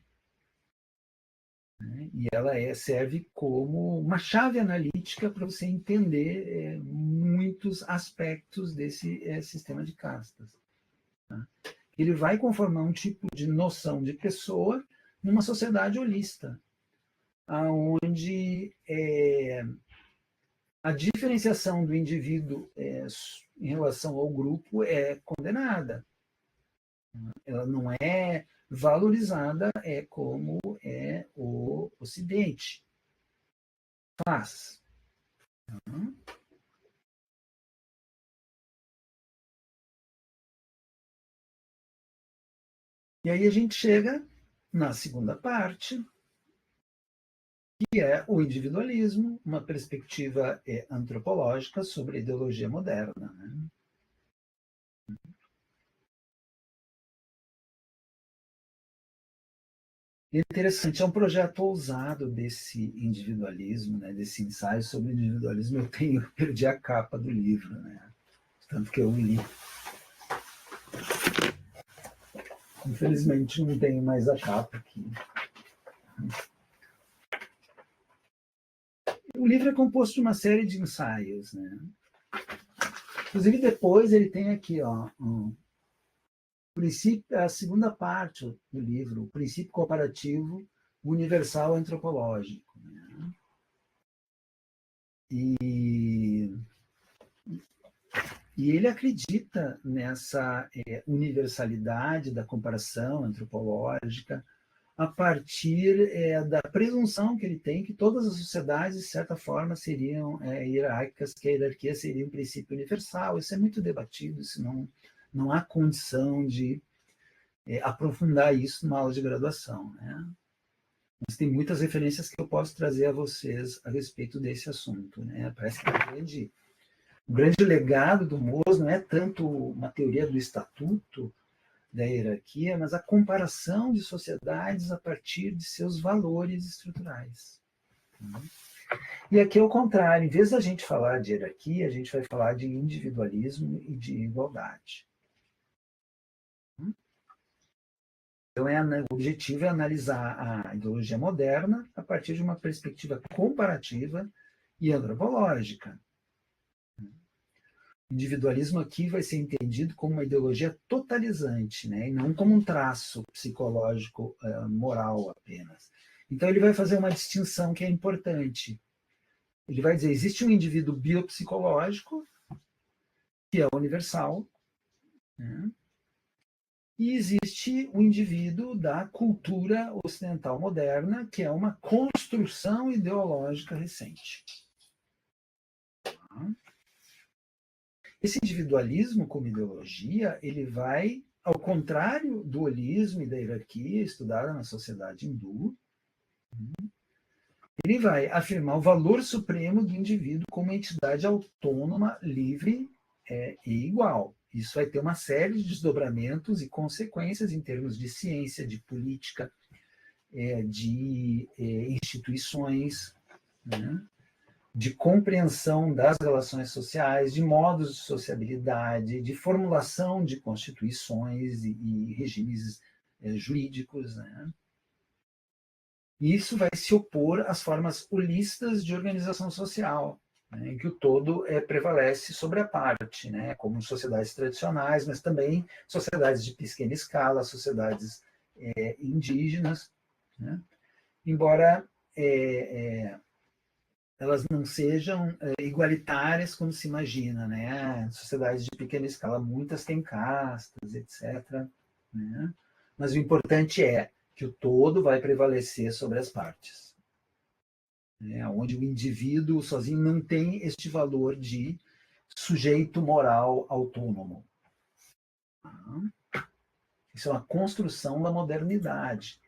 E ela serve como uma chave analítica para você entender muitos aspectos desse sistema de castas. Ele vai conformar um tipo de noção de pessoa numa sociedade holista, onde a diferenciação do indivíduo em relação ao grupo é condenada. Ela não é valorizada como o Ocidente faz. E aí a gente chega na segunda parte, que é o individualismo, uma perspectiva antropológica sobre a ideologia moderna. Né? É interessante, é um projeto ousado desse individualismo, né, desse ensaio sobre individualismo. Eu perdi a capa do livro, né, tanto que eu li. Infelizmente não tenho mais a capa aqui. O livro é composto de uma série de ensaios, né? Inclusive depois ele tem aqui, ó, a segunda parte do livro, o princípio comparativo universal antropológico. Né? E ele acredita nessa universalidade da comparação antropológica a partir da presunção que ele tem que todas as sociedades, de certa forma, seriam hierárquicas, que a hierarquia seria um princípio universal. Isso é muito debatido, isso não há condição de aprofundar isso numa aula de graduação. Né? Mas tem muitas referências que eu posso trazer a vocês a respeito desse assunto. Né? Parece que o grande legado do Mauss não é tanto uma teoria do estatuto da hierarquia, mas a comparação de sociedades a partir de seus valores estruturais. E aqui é o contrário, em vez da gente falar de hierarquia, a gente vai falar de individualismo e de igualdade. Então, o objetivo é analisar a ideologia moderna a partir de uma perspectiva comparativa e antropológica. O individualismo aqui vai ser entendido como uma ideologia totalizante, né? E não como um traço psicológico moral apenas. Então, ele vai fazer uma distinção que é importante. Ele vai dizer, existe um indivíduo biopsicológico, que é universal, né? E existe o indivíduo da cultura ocidental moderna, que é uma construção ideológica recente. Esse individualismo como ideologia, ele vai ao contrário do holismo e da hierarquia estudada na sociedade hindu, ele vai afirmar o valor supremo do indivíduo como entidade autônoma, livre e igual. Isso vai ter uma série de desdobramentos e consequências em termos de ciência, de política, de instituições, né? De compreensão das relações sociais, de modos de sociabilidade, de formulação de constituições e regimes jurídicos, né? E isso vai se opor às formas holistas de organização social, né, em que o todo prevalece sobre a parte, né, como sociedades tradicionais, mas também sociedades de pequena escala, sociedades indígenas, né, embora elas não sejam igualitárias como se imagina, né? Sociedades de pequena escala, muitas têm castas, etc. Né? Mas o importante é que o todo vai prevalecer sobre as partes, né? Onde o indivíduo sozinho não tem este valor de sujeito moral autônomo. Isso é uma construção da modernidade.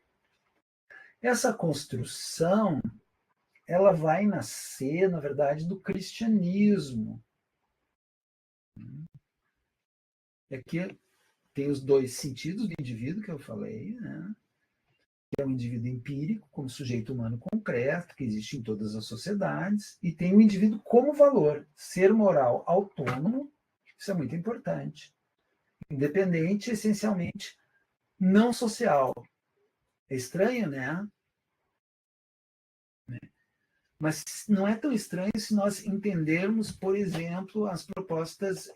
Essa construção ela vai nascer, na verdade, do cristianismo. E aqui tem os dois sentidos do indivíduo que eu falei, né? Que é um indivíduo empírico, como sujeito humano concreto, que existe em todas as sociedades, e tem o indivíduo como valor, ser moral autônomo, isso é muito importante, independente, essencialmente, não social. É estranho, né? Mas não é tão estranho se nós entendermos, por exemplo, as propostas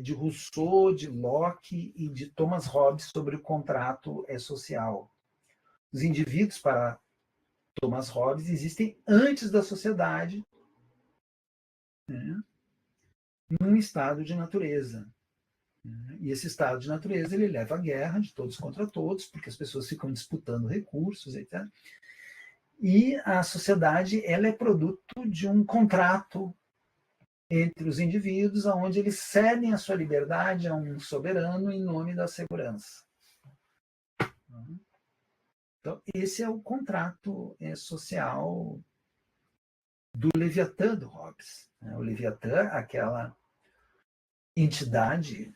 de Rousseau, de Locke e de Thomas Hobbes sobre o contrato social. Os indivíduos, para Thomas Hobbes, existem antes da sociedade, né, num estado de natureza. E esse estado de natureza ele leva à guerra de todos contra todos, porque as pessoas ficam disputando recursos, etc. E a sociedade ela é produto de um contrato entre os indivíduos, onde eles cedem a sua liberdade a um soberano em nome da segurança. Então, esse é o contrato social do Leviatã do Hobbes. O Leviatã, aquela entidade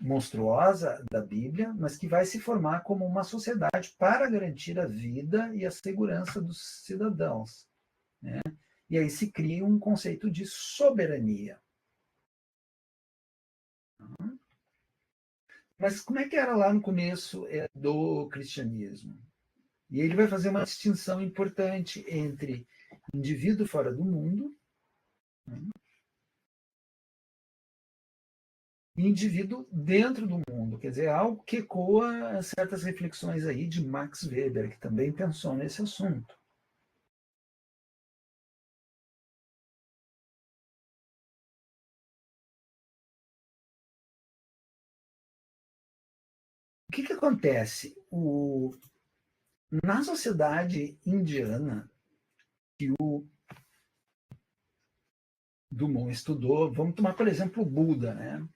monstruosa da Bíblia, mas que vai se formar como uma sociedade para garantir a vida e a segurança dos cidadãos, né? E aí se cria um conceito de soberania. Mas como é que era lá no começo do cristianismo? E ele vai fazer uma distinção importante entre indivíduo fora do mundo, né, e indivíduo dentro do mundo. Quer dizer, algo que ecoa certas reflexões aí de Max Weber, que também pensou nesse assunto. O que acontece? Na sociedade indiana, que o Dumont estudou, vamos tomar, por exemplo, o Buda, né?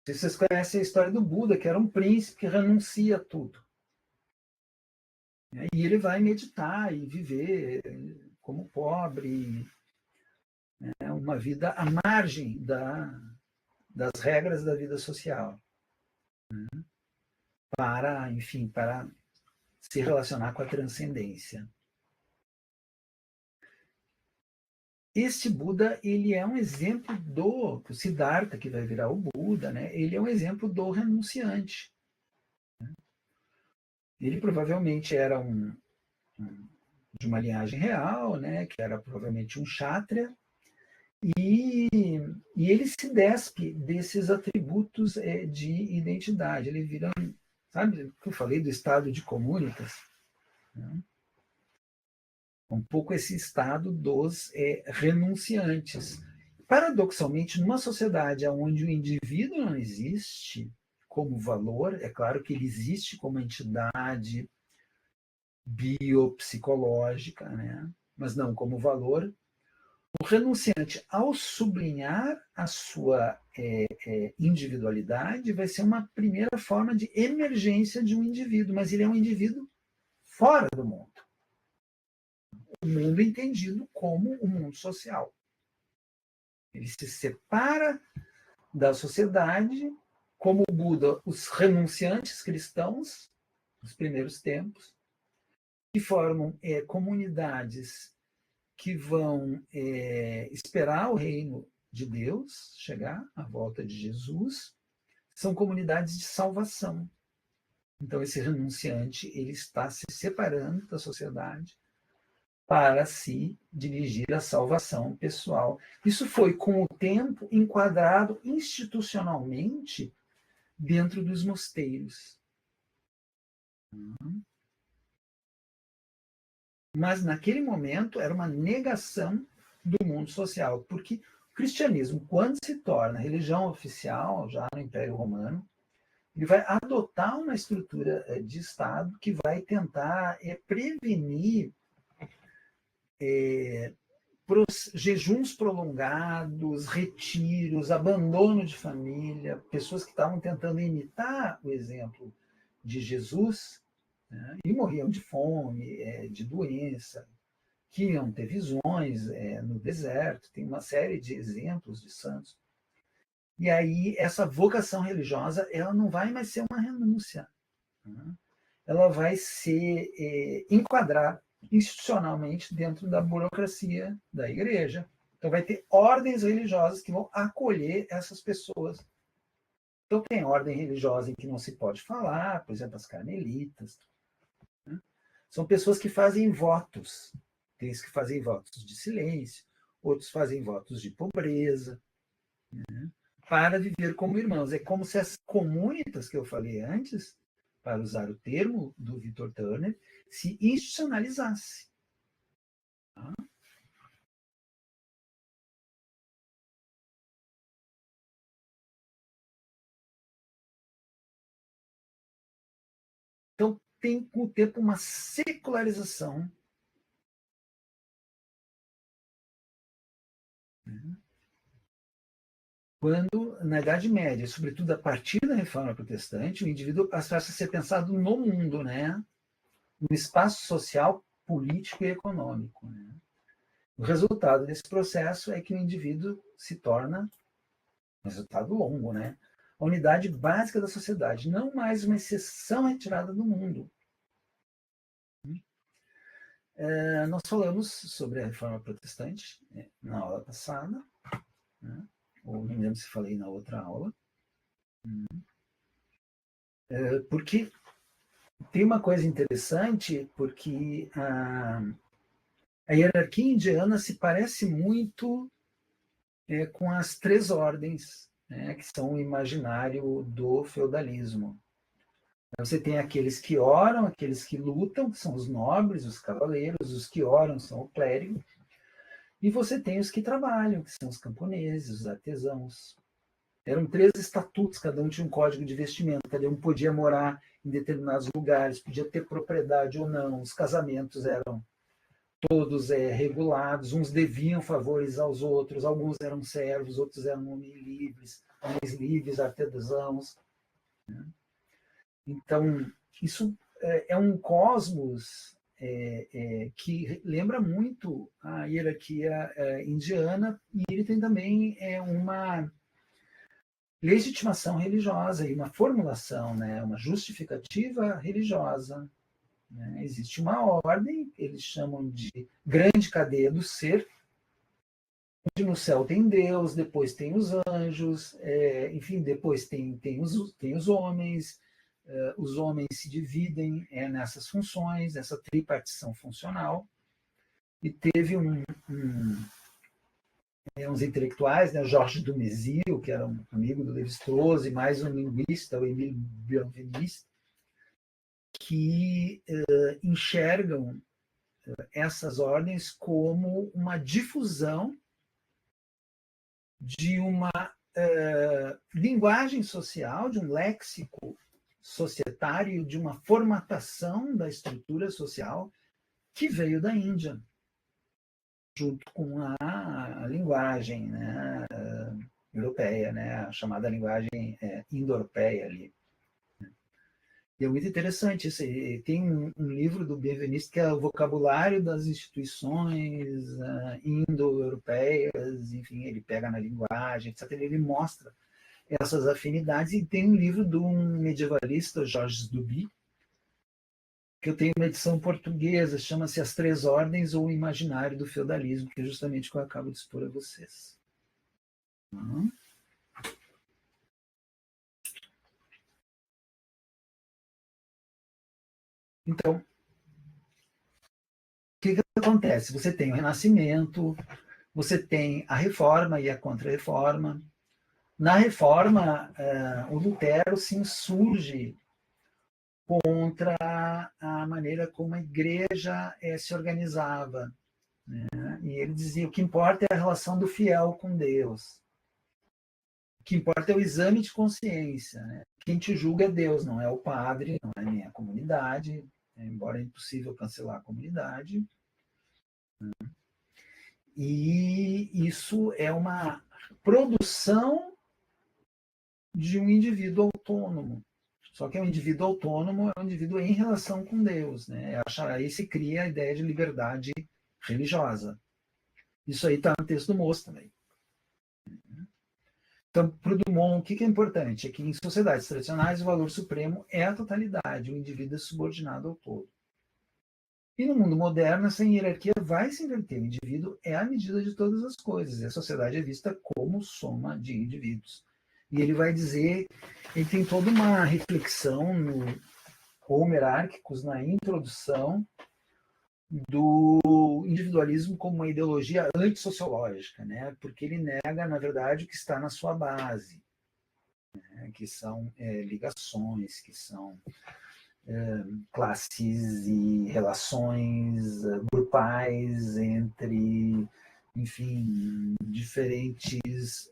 Vocês conhecem a história do Buda, que era um príncipe que renuncia a tudo. E ele vai meditar e viver como pobre, uma vida à margem das regras da vida social, para, enfim, para se relacionar com a transcendência. Este Buda, ele é um exemplo o Siddhartha, que vai virar o Buda, né? Ele é um exemplo do renunciante. Ele provavelmente era de uma linhagem real, né? Que era provavelmente um kshatriya, e ele se despe desses atributos de identidade. Ele vira, sabe o que eu falei do estado de comunitas? Né? Um pouco esse estado dos renunciantes. Paradoxalmente, numa sociedade onde o indivíduo não existe como valor, é claro que ele existe como entidade biopsicológica, né? Mas não como valor, O renunciante, ao sublinhar a sua individualidade, vai ser uma primeira forma de emergência de um indivíduo, mas ele é um indivíduo fora do mundo. O mundo entendido como o mundo social. Ele se separa da sociedade, como o Buda, os renunciantes cristãos, nos primeiros tempos, que formam comunidades que vão esperar o reino de Deus chegar, a volta de Jesus, são comunidades de salvação. Então, esse renunciante ele está se separando da sociedade para se dirigir à salvação pessoal. Isso foi, com o tempo, enquadrado institucionalmente dentro dos mosteiros. Mas, naquele momento, era uma negação do mundo social, porque o cristianismo, quando se torna religião oficial, já no Império Romano, ele vai adotar uma estrutura de Estado que vai tentar prevenir jejuns prolongados, retiros, abandono de família, pessoas que estavam tentando imitar o exemplo de Jesus, né, e morriam de fome, de doença, que iam ter visões no deserto, tem uma série de exemplos de santos. E aí essa vocação religiosa ela não vai mais ser uma renúncia, né? Ela vai ser enquadrada institucionalmente dentro da burocracia da igreja. Então vai ter ordens religiosas que vão acolher essas pessoas. Então tem ordem religiosa em que não se pode falar, por exemplo, as carmelitas, né? São pessoas que fazem votos. Tem os que fazem votos de silêncio, outros fazem votos de pobreza, né, para viver como irmãos. É como se as comunitas que eu falei antes, para usar o termo do Victor Turner, se institucionalizasse. Tá? Então, tem com o tempo uma secularização, né? Quando, na Idade Média, sobretudo a partir da Reforma Protestante, o indivíduo passa a ser pensado no mundo, né? No espaço social, político e econômico, né? O resultado desse processo é que o indivíduo se torna, um resultado longo, né, a unidade básica da sociedade, não mais uma exceção retirada do mundo. Nós falamos sobre a Reforma Protestante, né, na aula passada, né, ou não lembro se falei na outra aula, porque tem uma coisa interessante, porque a hierarquia indiana se parece muito com as três ordens, né, que são o imaginário do feudalismo. Você tem aqueles que oram, aqueles que lutam, que são os nobres, os cavaleiros, os que oram são o clérigo, e você tem os que trabalham, que são os camponeses, os artesãos. Eram 3 estatutos, cada um tinha um código de vestimenta, cada um podia morar em determinados lugares, podia ter propriedade ou não, os casamentos eram todos regulados, uns deviam favores aos outros, alguns eram servos, outros eram homens livres, artesãos, né? Então, isso é um cosmos que lembra muito a hierarquia indiana, e ele tem também uma legitimação religiosa e uma formulação, né, uma justificativa religiosa. Né? Existe uma ordem, eles chamam de grande cadeia do ser, onde no céu tem Deus, depois tem os anjos, enfim, depois tem os homens. Os homens se dividem nessas funções, essa tripartição funcional, e teve uns intelectuais, né, Georges Dumézil, que era um amigo do Lévi-Strauss, e mais um linguista, o Émile Benveniste, que enxergam essas ordens como uma difusão de uma linguagem social, de um léxico societário, de uma formatação da estrutura social que veio da Índia. junto com a linguagem, né, europeia, né, a chamada linguagem indo-europeia ali. E é muito interessante isso. Tem um livro do Benveniste que é o vocabulário das instituições indo-europeias, enfim, ele pega na linguagem, etc. Ele mostra essas afinidades, e tem um livro de um medievalista, Georges Duby, que eu tenho uma edição portuguesa, chama-se As Três Ordens ou o Imaginário do Feudalismo, que é justamente o que eu acabo de expor a vocês. Então, o que acontece? Você tem o Renascimento, você tem a Reforma e a Contra-Reforma. Na Reforma, o Lutero se insurge contra a maneira como a igreja se organizava, né? E ele dizia: o que importa é a relação do fiel com Deus. O que importa é o exame de consciência, né? Quem te julga é Deus, não é o padre, não é nem a comunidade, embora é impossível cancelar a comunidade. E isso é uma produção de um indivíduo autônomo. Só que é um indivíduo autônomo, é um indivíduo em relação com Deus, né? Aí se cria a ideia de liberdade religiosa. Isso aí está no texto do Moço também. Então, para o Dumont, o que é importante? É que em sociedades tradicionais o valor supremo é a totalidade, o indivíduo é subordinado ao todo. E no mundo moderno, essa hierarquia vai se inverter. O indivíduo é a medida de todas as coisas, e a sociedade é vista como soma de indivíduos. E ele vai dizer, ele tem toda uma reflexão no Homo Hierarchicus, na introdução, do individualismo como uma ideologia antissociológica, né? Porque ele nega, na verdade, o que está na sua base, né? Que são ligações, que são classes e relações grupais entre, enfim, diferentes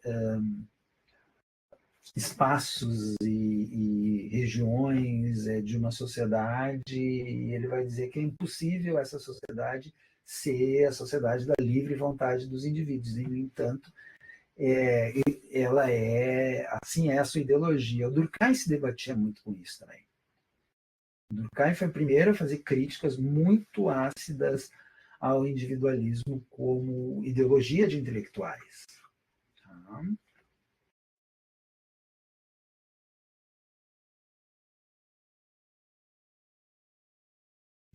espaços e regiões de uma sociedade, e ele vai dizer que é impossível essa sociedade ser a sociedade da livre vontade dos indivíduos, e, no entanto, ela assim é a sua ideologia. O Durkheim se debatia muito com isso também. O Durkheim foi o primeiro a fazer críticas muito ácidas ao individualismo como ideologia de intelectuais. Tá?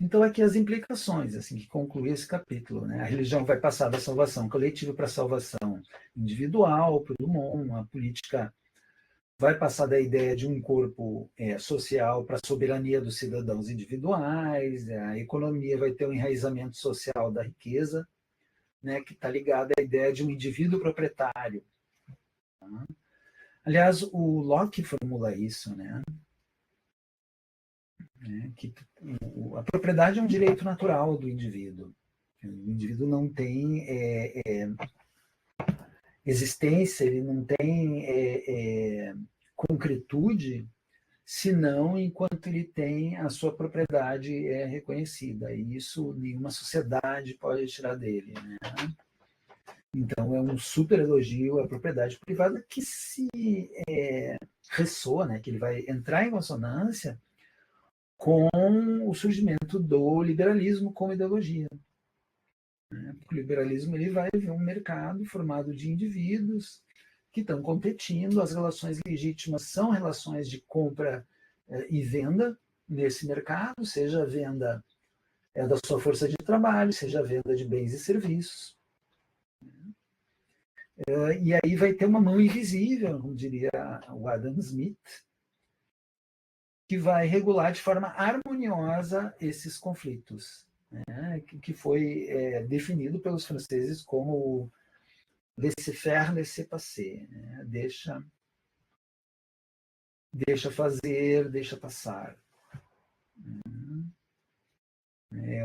Então, aqui as implicações, assim, que conclui esse capítulo, né? A religião vai passar da salvação coletiva para a salvação individual, para o Dumont, a política vai passar da ideia de um corpo social para a soberania dos cidadãos individuais, a economia vai ter um enraizamento social da riqueza, né, que está ligada à ideia de um indivíduo proprietário. Tá? Aliás, o Locke formula isso, né? Que a propriedade é um direito natural do indivíduo. O indivíduo não tem existência, ele não tem concretude, senão enquanto ele tem a sua propriedade reconhecida. E isso nenhuma sociedade pode tirar dele, né? Então é um super elogio à propriedade privada que se ressoa, né? Que ele vai entrar em consonância com o surgimento do liberalismo como ideologia. Porque o liberalismo ele vai ver um mercado formado de indivíduos que estão competindo, as relações legítimas são relações de compra e venda nesse mercado, seja a venda da sua força de trabalho, seja a venda de bens e serviços. E aí vai ter uma mão invisível, como diria o Adam Smith, que vai regular de forma harmoniosa esses conflitos, né? Que foi definido pelos franceses como laissez-faire, laissez-passer, né? Deixa fazer, deixa passar.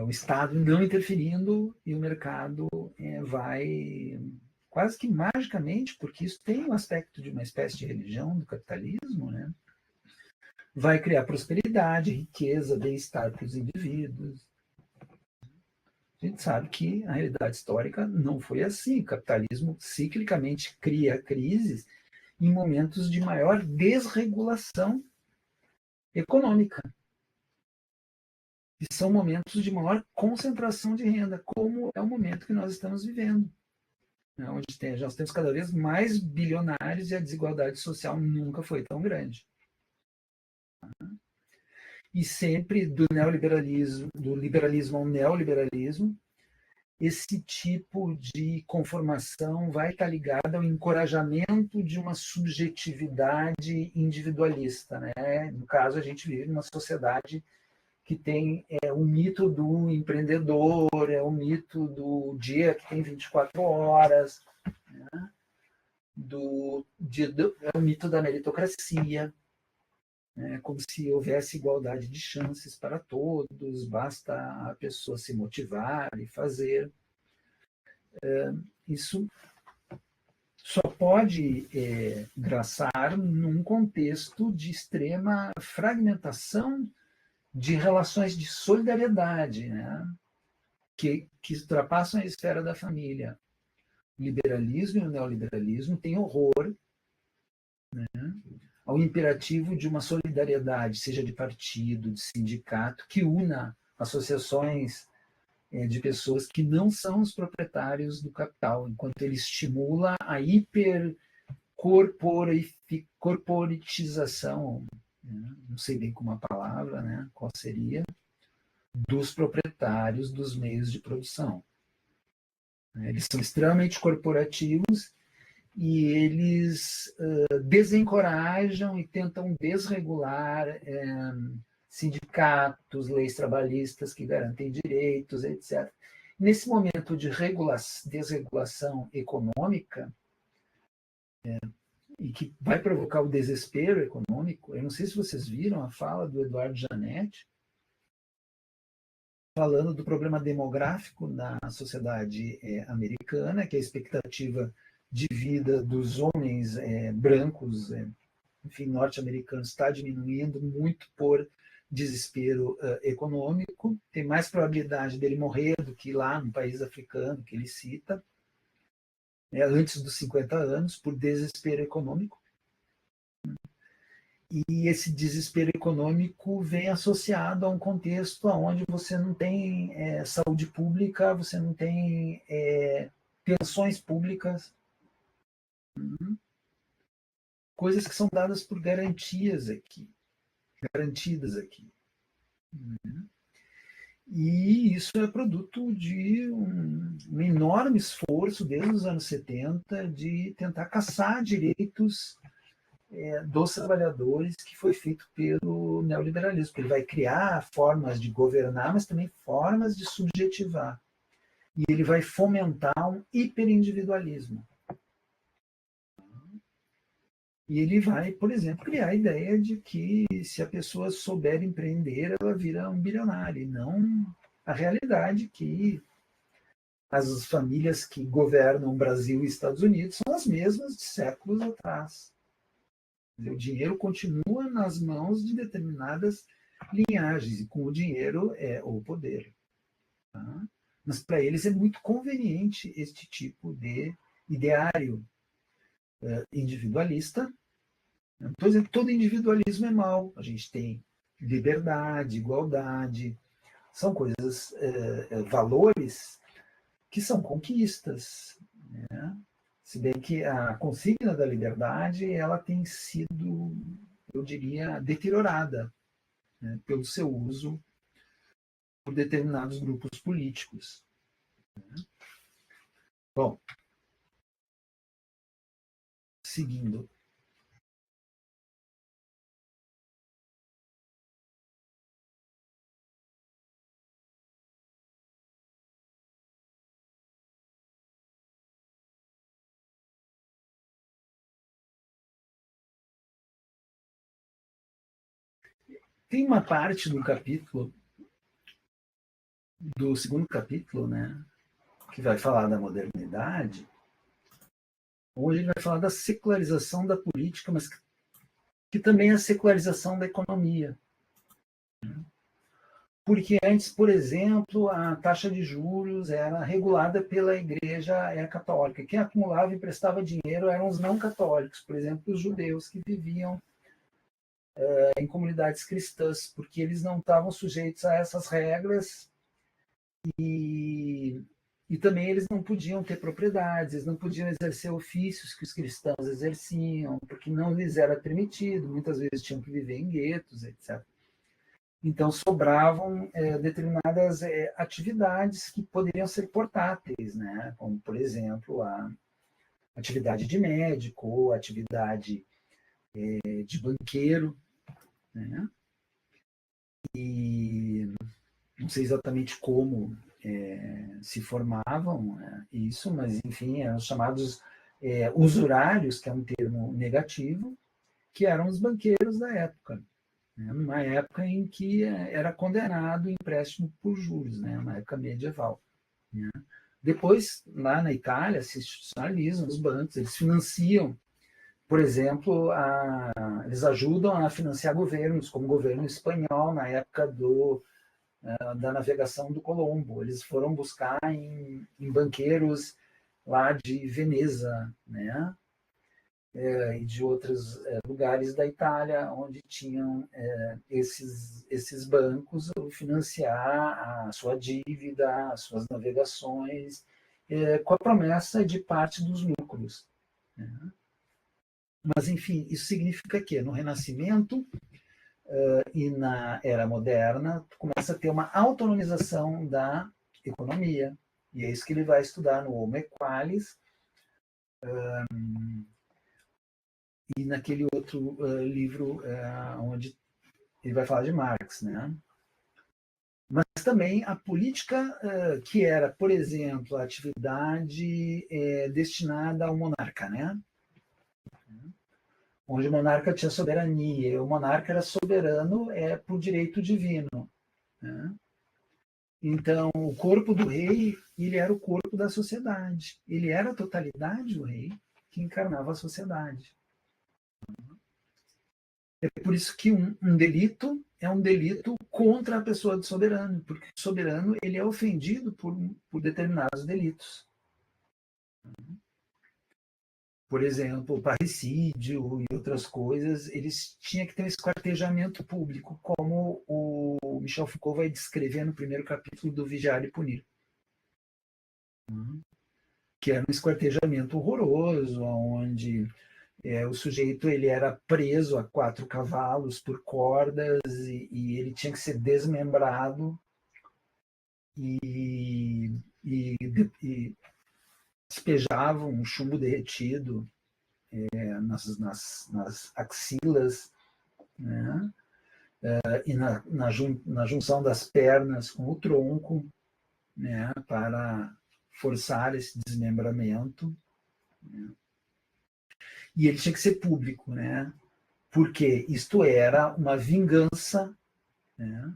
O Estado não interferindo e o mercado vai quase que magicamente, porque isso tem um aspecto de uma espécie de religião do capitalismo, né? Vai criar prosperidade, riqueza, bem-estar para os indivíduos. A gente sabe que a realidade histórica não foi assim. O capitalismo ciclicamente cria crises em momentos de maior desregulação econômica. E são momentos de maior concentração de renda, como é o momento que nós estamos vivendo, né? Onde nós temos cada vez mais bilionários e a desigualdade social nunca foi tão grande. E sempre do neoliberalismo, do liberalismo ao neoliberalismo, esse tipo de conformação vai estar ligado ao encorajamento de uma subjetividade individualista, né? No caso, a gente vive numa sociedade que tem o mito do empreendedor, o mito do dia que tem 24 horas, né? É o mito da meritocracia, né? Como se houvesse igualdade de chances para todos, basta a pessoa se motivar e fazer. Isso só pode graçar num contexto de extrema fragmentação de relações de solidariedade, né? que ultrapassam a esfera da família. O liberalismo e o neoliberalismo têm horror, né, ao imperativo de uma solidariedade, seja de partido, de sindicato, que una associações de pessoas que não são os proprietários do capital, enquanto ele estimula a hipercorporatização, né, não sei bem como a palavra, né, qual seria, dos proprietários dos meios de produção. Eles são extremamente corporativos e eles desencorajam e tentam desregular sindicatos, leis trabalhistas que garantem direitos, etc. Nesse momento de desregulação econômica, e que vai provocar o desespero econômico, eu não sei se vocês viram a fala do Eduardo Janetti, falando do problema demográfico na sociedade americana, que a expectativa de vida dos homens brancos, enfim, norte-americanos, está diminuindo muito por desespero econômico. Tem mais probabilidade dele morrer do que lá no país africano que ele cita, antes dos 50 anos, por desespero econômico. E esse desespero econômico vem associado a um contexto onde você não tem saúde pública, você não tem pensões públicas, coisas que são dadas por garantidas aqui. E isso é produto de um enorme esforço desde os anos 70 de tentar caçar direitos dos trabalhadores, que foi feito pelo neoliberalismo. Ele vai criar formas de governar, mas também formas de subjetivar. E ele vai fomentar um hiperindividualismo. E ele vai, por exemplo, criar a ideia de que se a pessoa souber empreender, ela vira um bilionário, e não a realidade que as famílias que governam Brasil e Estados Unidos são as mesmas de séculos atrás. O dinheiro continua nas mãos de determinadas linhagens, e com o dinheiro é o poder. Tá? Mas para eles é muito conveniente este tipo de ideário individualista. Não estou dizendo que todo individualismo é mau. A gente tem liberdade, igualdade, são coisas, valores que são conquistas, né? Se bem que a consigna da liberdade ela tem sido, eu diria, deteriorada, né, pelo seu uso por determinados grupos políticos. Bom, seguindo. Tem uma parte do capítulo, do segundo capítulo, né, que vai falar da modernidade, onde ele vai falar da secularização da política, mas que também é a secularização da economia. Porque antes, por exemplo, a taxa de juros era regulada pela Igreja católica. Quem acumulava e prestava dinheiro eram os não católicos, por exemplo, os judeus que viviam em comunidades cristãs, porque eles não estavam sujeitos a essas regras e também eles não podiam ter propriedades, eles não podiam exercer ofícios que os cristãos exerciam, porque não lhes era permitido, muitas vezes tinham que viver em guetos, etc. Então, sobravam determinadas atividades que poderiam ser portáteis, né? Como, por exemplo, a atividade de médico ou atividade de banqueiro, né? E não sei exatamente como se formavam isso, mas, enfim, eram os chamados usurários, que é um termo negativo, que eram os banqueiros da época. Numa época em que era condenado o empréstimo por juros, né? Uma época medieval. Né? Depois, lá na Itália, se institucionalizam os bancos, eles financiam, por exemplo, eles ajudam a financiar governos, como o governo espanhol, na época da navegação do Colombo. Eles foram buscar em banqueiros lá de Veneza, né? E de outros lugares da Itália, onde tinham esses bancos financiar a sua dívida, as suas navegações, com a promessa de parte dos lucros. Né? Mas, enfim, isso significa que no Renascimento e na Era Moderna, começa a ter uma autonomização da economia. E é isso que ele vai estudar no Homo Equalis, e naquele outro livro onde ele vai falar de Marx, né? Mas também a política que era, por exemplo, a atividade destinada ao monarca, né? Onde o monarca tinha soberania, e o monarca era soberano por direito divino, né? Então, o corpo do rei, ele era o corpo da sociedade. Ele era a totalidade do rei que encarnava a sociedade. É por isso que um delito é um delito contra a pessoa do soberano, porque o soberano ele é ofendido por determinados delitos. Por exemplo, parricídio e outras coisas, eles tinham que ter um esquartejamento público, como o Michel Foucault vai descrever no primeiro capítulo do Vigiar e Punir. Que era um esquartejamento horroroso, onde o sujeito ele era preso a 4 cavalos por cordas e ele tinha que ser desmembrado e despejavam um chumbo derretido nas axilas, né? E na junção das pernas com o tronco, né? Para forçar esse desmembramento. Né? E ele tinha que ser público, né? Porque isto era uma vingança, né?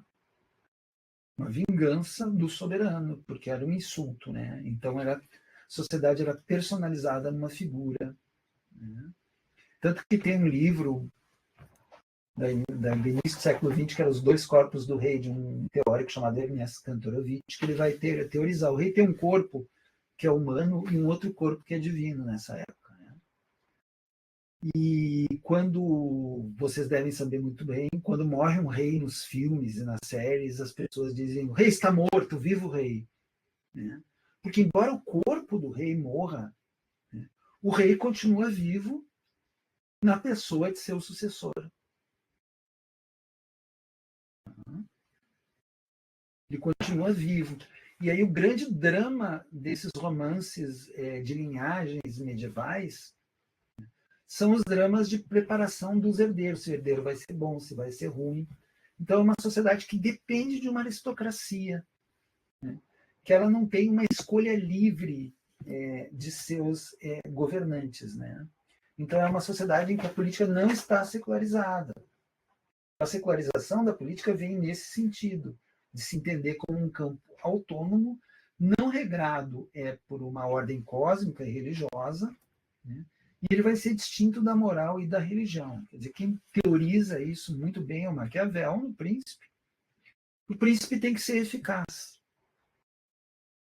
Uma vingança do soberano, porque era um insulto, né? Então a sociedade era personalizada numa figura, né? Tanto que tem um livro do início do século XX, que era Os Dois Corpos do Rei, de um teórico chamado Ernest Kantorowicz, que ele vai teorizar. O rei tem um corpo que é humano e um outro corpo que é divino nessa época. Né? E quando, vocês devem saber muito bem, quando morre um rei nos filmes e nas séries, as pessoas dizem, o rei está morto, viva o rei. Né? Porque embora o corpo do rei morra, né, o rei continua vivo na pessoa de seu sucessor. Ele continua vivo. E aí o grande drama desses romances de linhagens medievais são os dramas de preparação dos herdeiros. Se o herdeiro vai ser bom, se vai ser ruim. Então é uma sociedade que depende de uma aristocracia, né? Que ela não tem uma escolha livre de seus governantes. Né? Então é uma sociedade em que a política não está secularizada. A secularização da política vem nesse sentido, de se entender como um campo autônomo, não regrado por uma ordem cósmica e religiosa, né? E ele vai ser distinto da moral e da religião. Quer dizer, quem teoriza isso muito bem é o Maquiavel, no Príncipe, O príncipe tem que ser eficaz.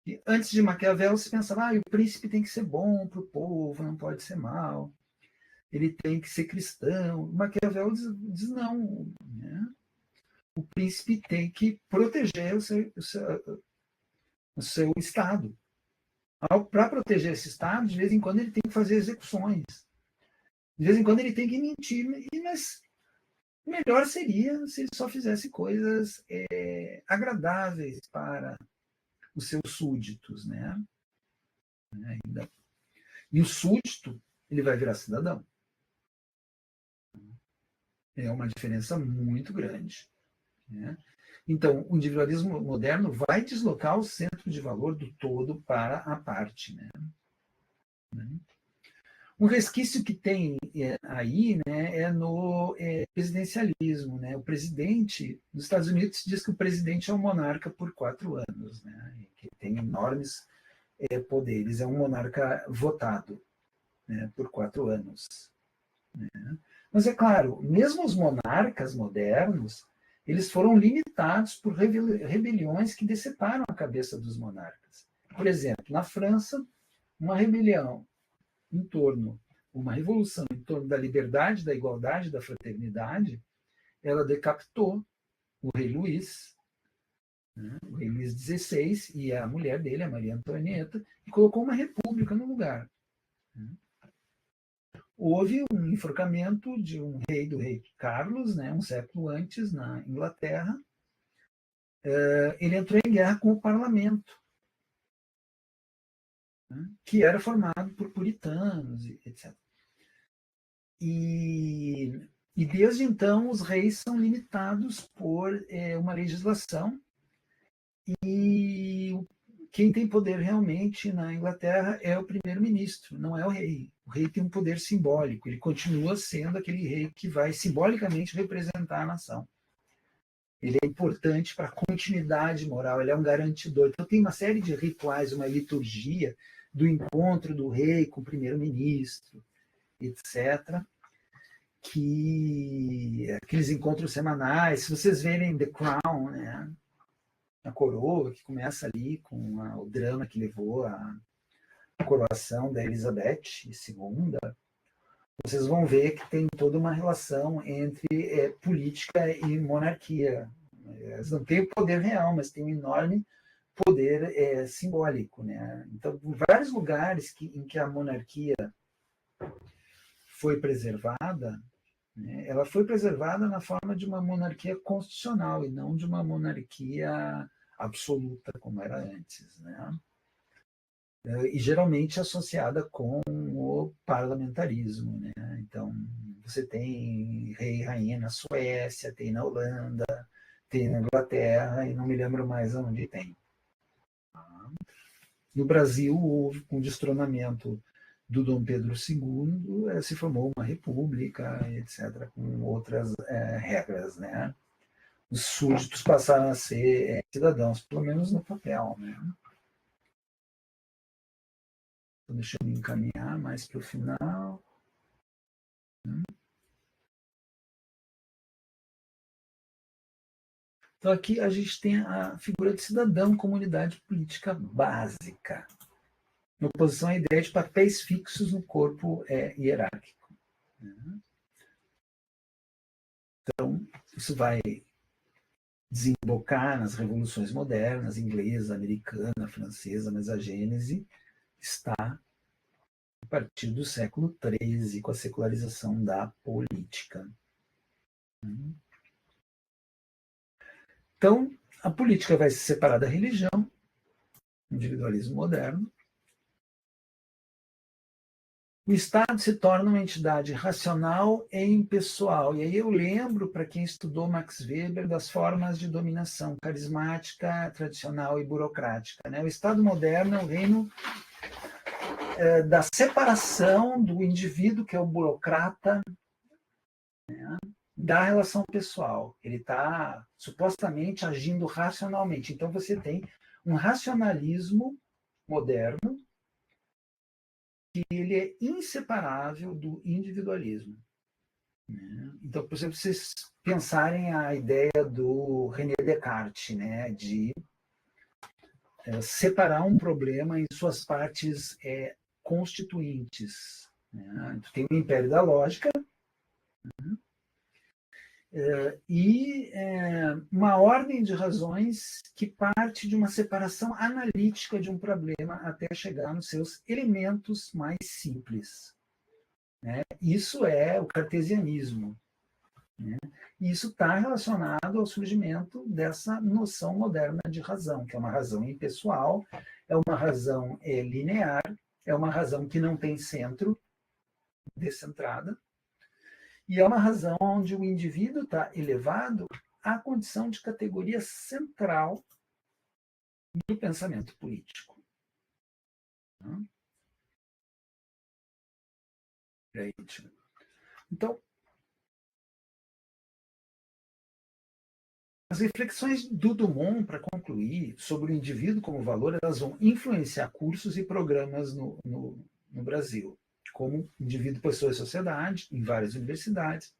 E antes de Maquiavel, se pensava, o príncipe tem que ser bom para o povo, não pode ser mau. Ele tem que ser cristão. Maquiavel diz não. Né? O príncipe tem que proteger o seu Estado. Para proteger esse Estado, de vez em quando ele tem que fazer execuções. De vez em quando ele tem que mentir, mas melhor seria se ele só fizesse coisas agradáveis para os seus súditos, né? E o súdito, ele vai virar cidadão. É uma diferença muito grande. Né? Então, o individualismo moderno vai deslocar o centro de valor do todo para a parte. Né? Um resquício que tem aí, né, é no presidencialismo. Né? O presidente, nos Estados Unidos, diz que o presidente é um monarca por 4 anos, né? Que tem enormes poderes, é um monarca votado, né, por 4 anos. Né? Mas é claro, mesmo os monarcas modernos, eles foram limitados por rebeliões que deceparam a cabeça dos monarcas. Por exemplo, na França, uma rebelião uma revolução em torno da liberdade, da igualdade, da fraternidade, ela decapitou o rei Luís, né, o rei Luís XVI, e a mulher dele, a Maria Antonieta, e colocou uma república no lugar. Né. Houve um enforcamento do rei Carlos, né, um século antes, na Inglaterra. Ele entrou em guerra com o parlamento, né, que era formado por puritanos, etc. E desde então os reis são limitados por uma legislação, e quem tem poder realmente na Inglaterra é o primeiro-ministro, não é o rei. O rei tem um poder simbólico, ele continua sendo aquele rei que vai simbolicamente representar a nação. Ele é importante para a continuidade moral, ele é um garantidor. Então tem uma série de rituais, uma liturgia do encontro do rei com o primeiro-ministro, etc., aqueles encontros semanais, se vocês verem The Crown, né, a coroa, que começa ali com o drama que levou à coroação da Elizabeth II, vocês vão ver que tem toda uma relação entre política e monarquia. Eles não têm o poder real, mas tem um enorme poder simbólico. Né? Então, em vários lugares em que a monarquia foi preservada, ela foi preservada na forma de uma monarquia constitucional e não de uma monarquia absoluta, como era antes. Né? E geralmente associada com o parlamentarismo. Né? Então, você tem rei e rainha na Suécia, tem na Holanda, tem na Inglaterra, e não me lembro mais onde tem. No Brasil, houve um destronamento do Dom Pedro II, se formou uma república, etc., com outras regras. Né? Os súditos passaram a ser cidadãos, pelo menos no papel. Né? Então, deixa eu me encaminhar mais para o final. Então, aqui a gente tem a figura de cidadão, comunidade política básica, em oposição à ideia de papéis fixos no corpo hierárquico. Então, isso vai desembocar nas revoluções modernas, inglesa, americana, francesa, mas a gênese está a partir do século XIII, com a secularização da política. Então, a política vai se separar da religião, individualismo moderno. O Estado se torna uma entidade racional e impessoal. E aí eu lembro, para quem estudou Max Weber, das formas de dominação carismática, tradicional e burocrática. Né? O Estado moderno é o reino da separação do indivíduo, que é o burocrata, né, da relação pessoal. Ele está supostamente agindo racionalmente. Então você tem um racionalismo moderno que ele é inseparável do individualismo. Né? Então, por exemplo, vocês pensarem a ideia do René Descartes, né, de separar um problema em suas partes constituintes. Né? Tu tem o império da lógica, e uma ordem de razões que parte de uma separação analítica de um problema até chegar nos seus elementos mais simples. Né? Isso é o cartesianismo. Né? E isso está relacionado ao surgimento dessa noção moderna de razão, que é uma razão impessoal, é uma razão linear, é uma razão que não tem centro, descentrada, e é uma razão onde o indivíduo está elevado à condição de categoria central do pensamento político. Então, as reflexões do Dumont, para concluir, sobre o indivíduo como valor, elas vão influenciar cursos e programas no Brasil, como indivíduo, pessoa e sociedade, em várias universidades.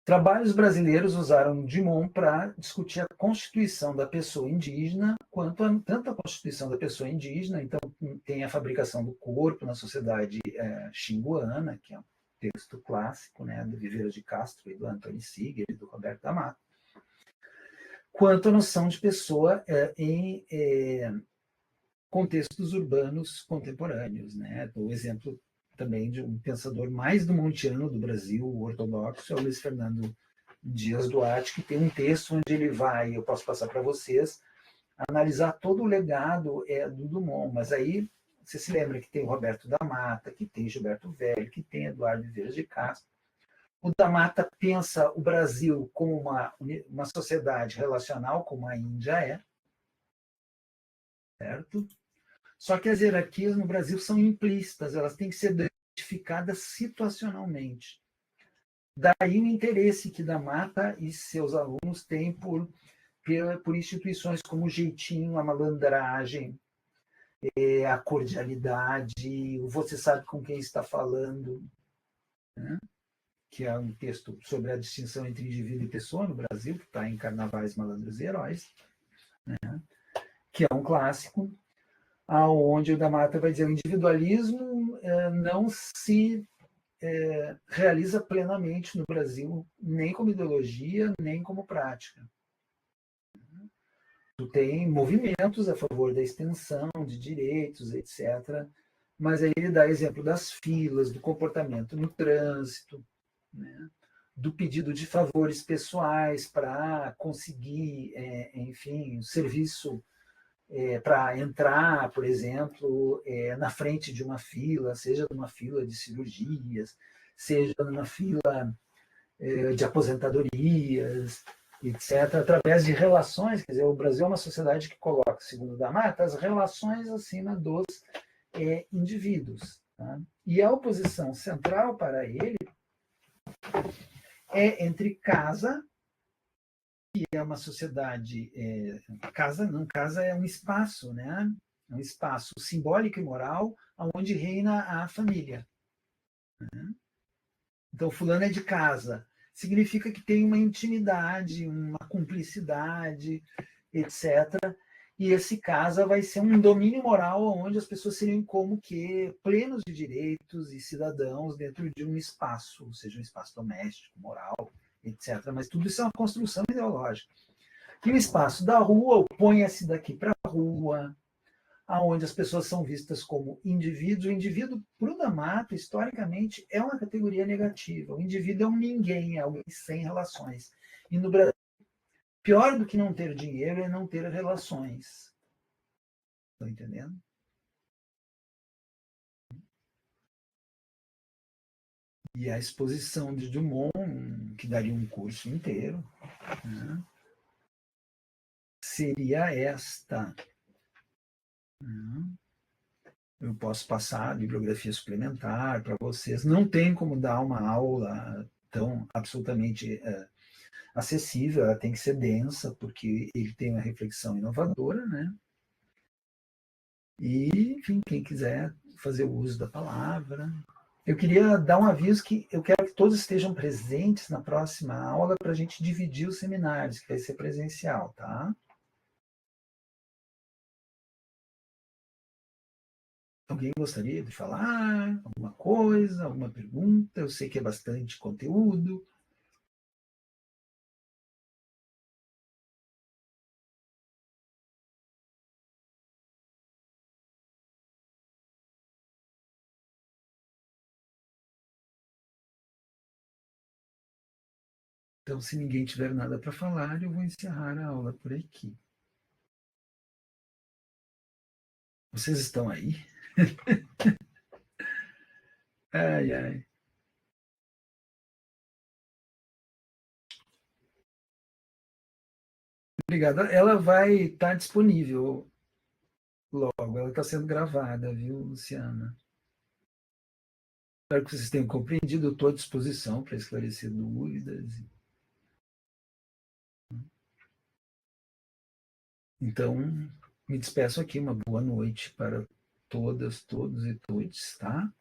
Trabalhos brasileiros usaram Dumont para discutir a constituição da pessoa indígena, tanto a constituição da pessoa indígena, então tem a fabricação do corpo na sociedade xinguana, que é um texto clássico, né, do Viveiro de Castro e do Antônio Seeger e do Roberto D'Amato, quanto a noção de pessoa em contextos urbanos contemporâneos. Né? O exemplo também de um pensador mais dumontiano do Brasil, o ortodoxo, é o Luiz Fernando Dias Duarte, que tem um texto onde ele vai, eu posso passar para vocês, analisar todo o legado do Dumont, mas aí você se lembra que tem o Roberto da Mata, que tem Gilberto Velho, que tem Eduardo Vieira de Castro. O da Mata pensa o Brasil como uma sociedade relacional, como a Índia é, certo? Só que as hierarquias no Brasil são implícitas, elas têm que ser identificadas situacionalmente. Daí o interesse que da Mata e seus alunos têm por instituições como o jeitinho, a malandragem, a cordialidade, o você sabe com quem está falando, né? Que é um texto sobre a distinção entre indivíduo e pessoa no Brasil, que está em Carnavais, Malandros e Heróis, né? Que é um clássico, onde o da Mata vai dizer que o individualismo não se realiza plenamente no Brasil, nem como ideologia, nem como prática. Tu tem movimentos a favor da extensão de direitos, etc., mas aí ele dá exemplo das filas, do comportamento no trânsito, né? Do pedido de favores pessoais para conseguir, enfim, o serviço para entrar, por exemplo, na frente de uma fila, seja numa fila de cirurgias, seja numa fila de aposentadorias, etc., através de relações. Quer dizer, o Brasil é uma sociedade que coloca, segundo o da Mata, as relações acima dos indivíduos. Tá? E a oposição central para ele é entre casa, que é uma sociedade, casa é um espaço, né? É um espaço simbólico e moral onde reina a família. Né? Então, fulano é de casa. Significa que tem uma intimidade, uma cumplicidade, etc. E esse casa vai ser um domínio moral onde as pessoas seriam como que plenos de direitos e cidadãos dentro de um espaço, seja um espaço doméstico, moral, etc. Mas tudo isso é uma construção ideológica. E o espaço da rua opõe-se daqui para a rua, onde as pessoas são vistas como indivíduos. O indivíduo, para o da Mata, historicamente, é uma categoria negativa. O indivíduo é um ninguém, é alguém sem relações. E no Brasil, pior do que não ter dinheiro é não ter relações. Estão entendendo? E a exposição de Dumont, que daria um curso inteiro, né, seria esta. Eu posso passar a bibliografia suplementar para vocês. Não tem como dar uma aula tão absolutamente acessível, ela tem que ser densa, porque ele tem uma reflexão inovadora, né? E, enfim, quem quiser fazer o uso da palavra, Eu queria dar um aviso que eu quero que todos estejam presentes na próxima aula para a gente dividir os seminários, que vai ser presencial, tá? Alguém gostaria de falar alguma coisa, alguma pergunta? Eu sei que é bastante conteúdo. Então, se ninguém tiver nada para falar, eu vou encerrar a aula por aqui. Vocês estão aí? Ai, ai. Obrigado. Ela vai estar disponível logo. Ela está sendo gravada, viu, Luciana? Espero que vocês tenham compreendido. Eu estou à disposição para esclarecer dúvidas. Então, me despeço aqui. Uma boa noite para todas, todos e todes, tá?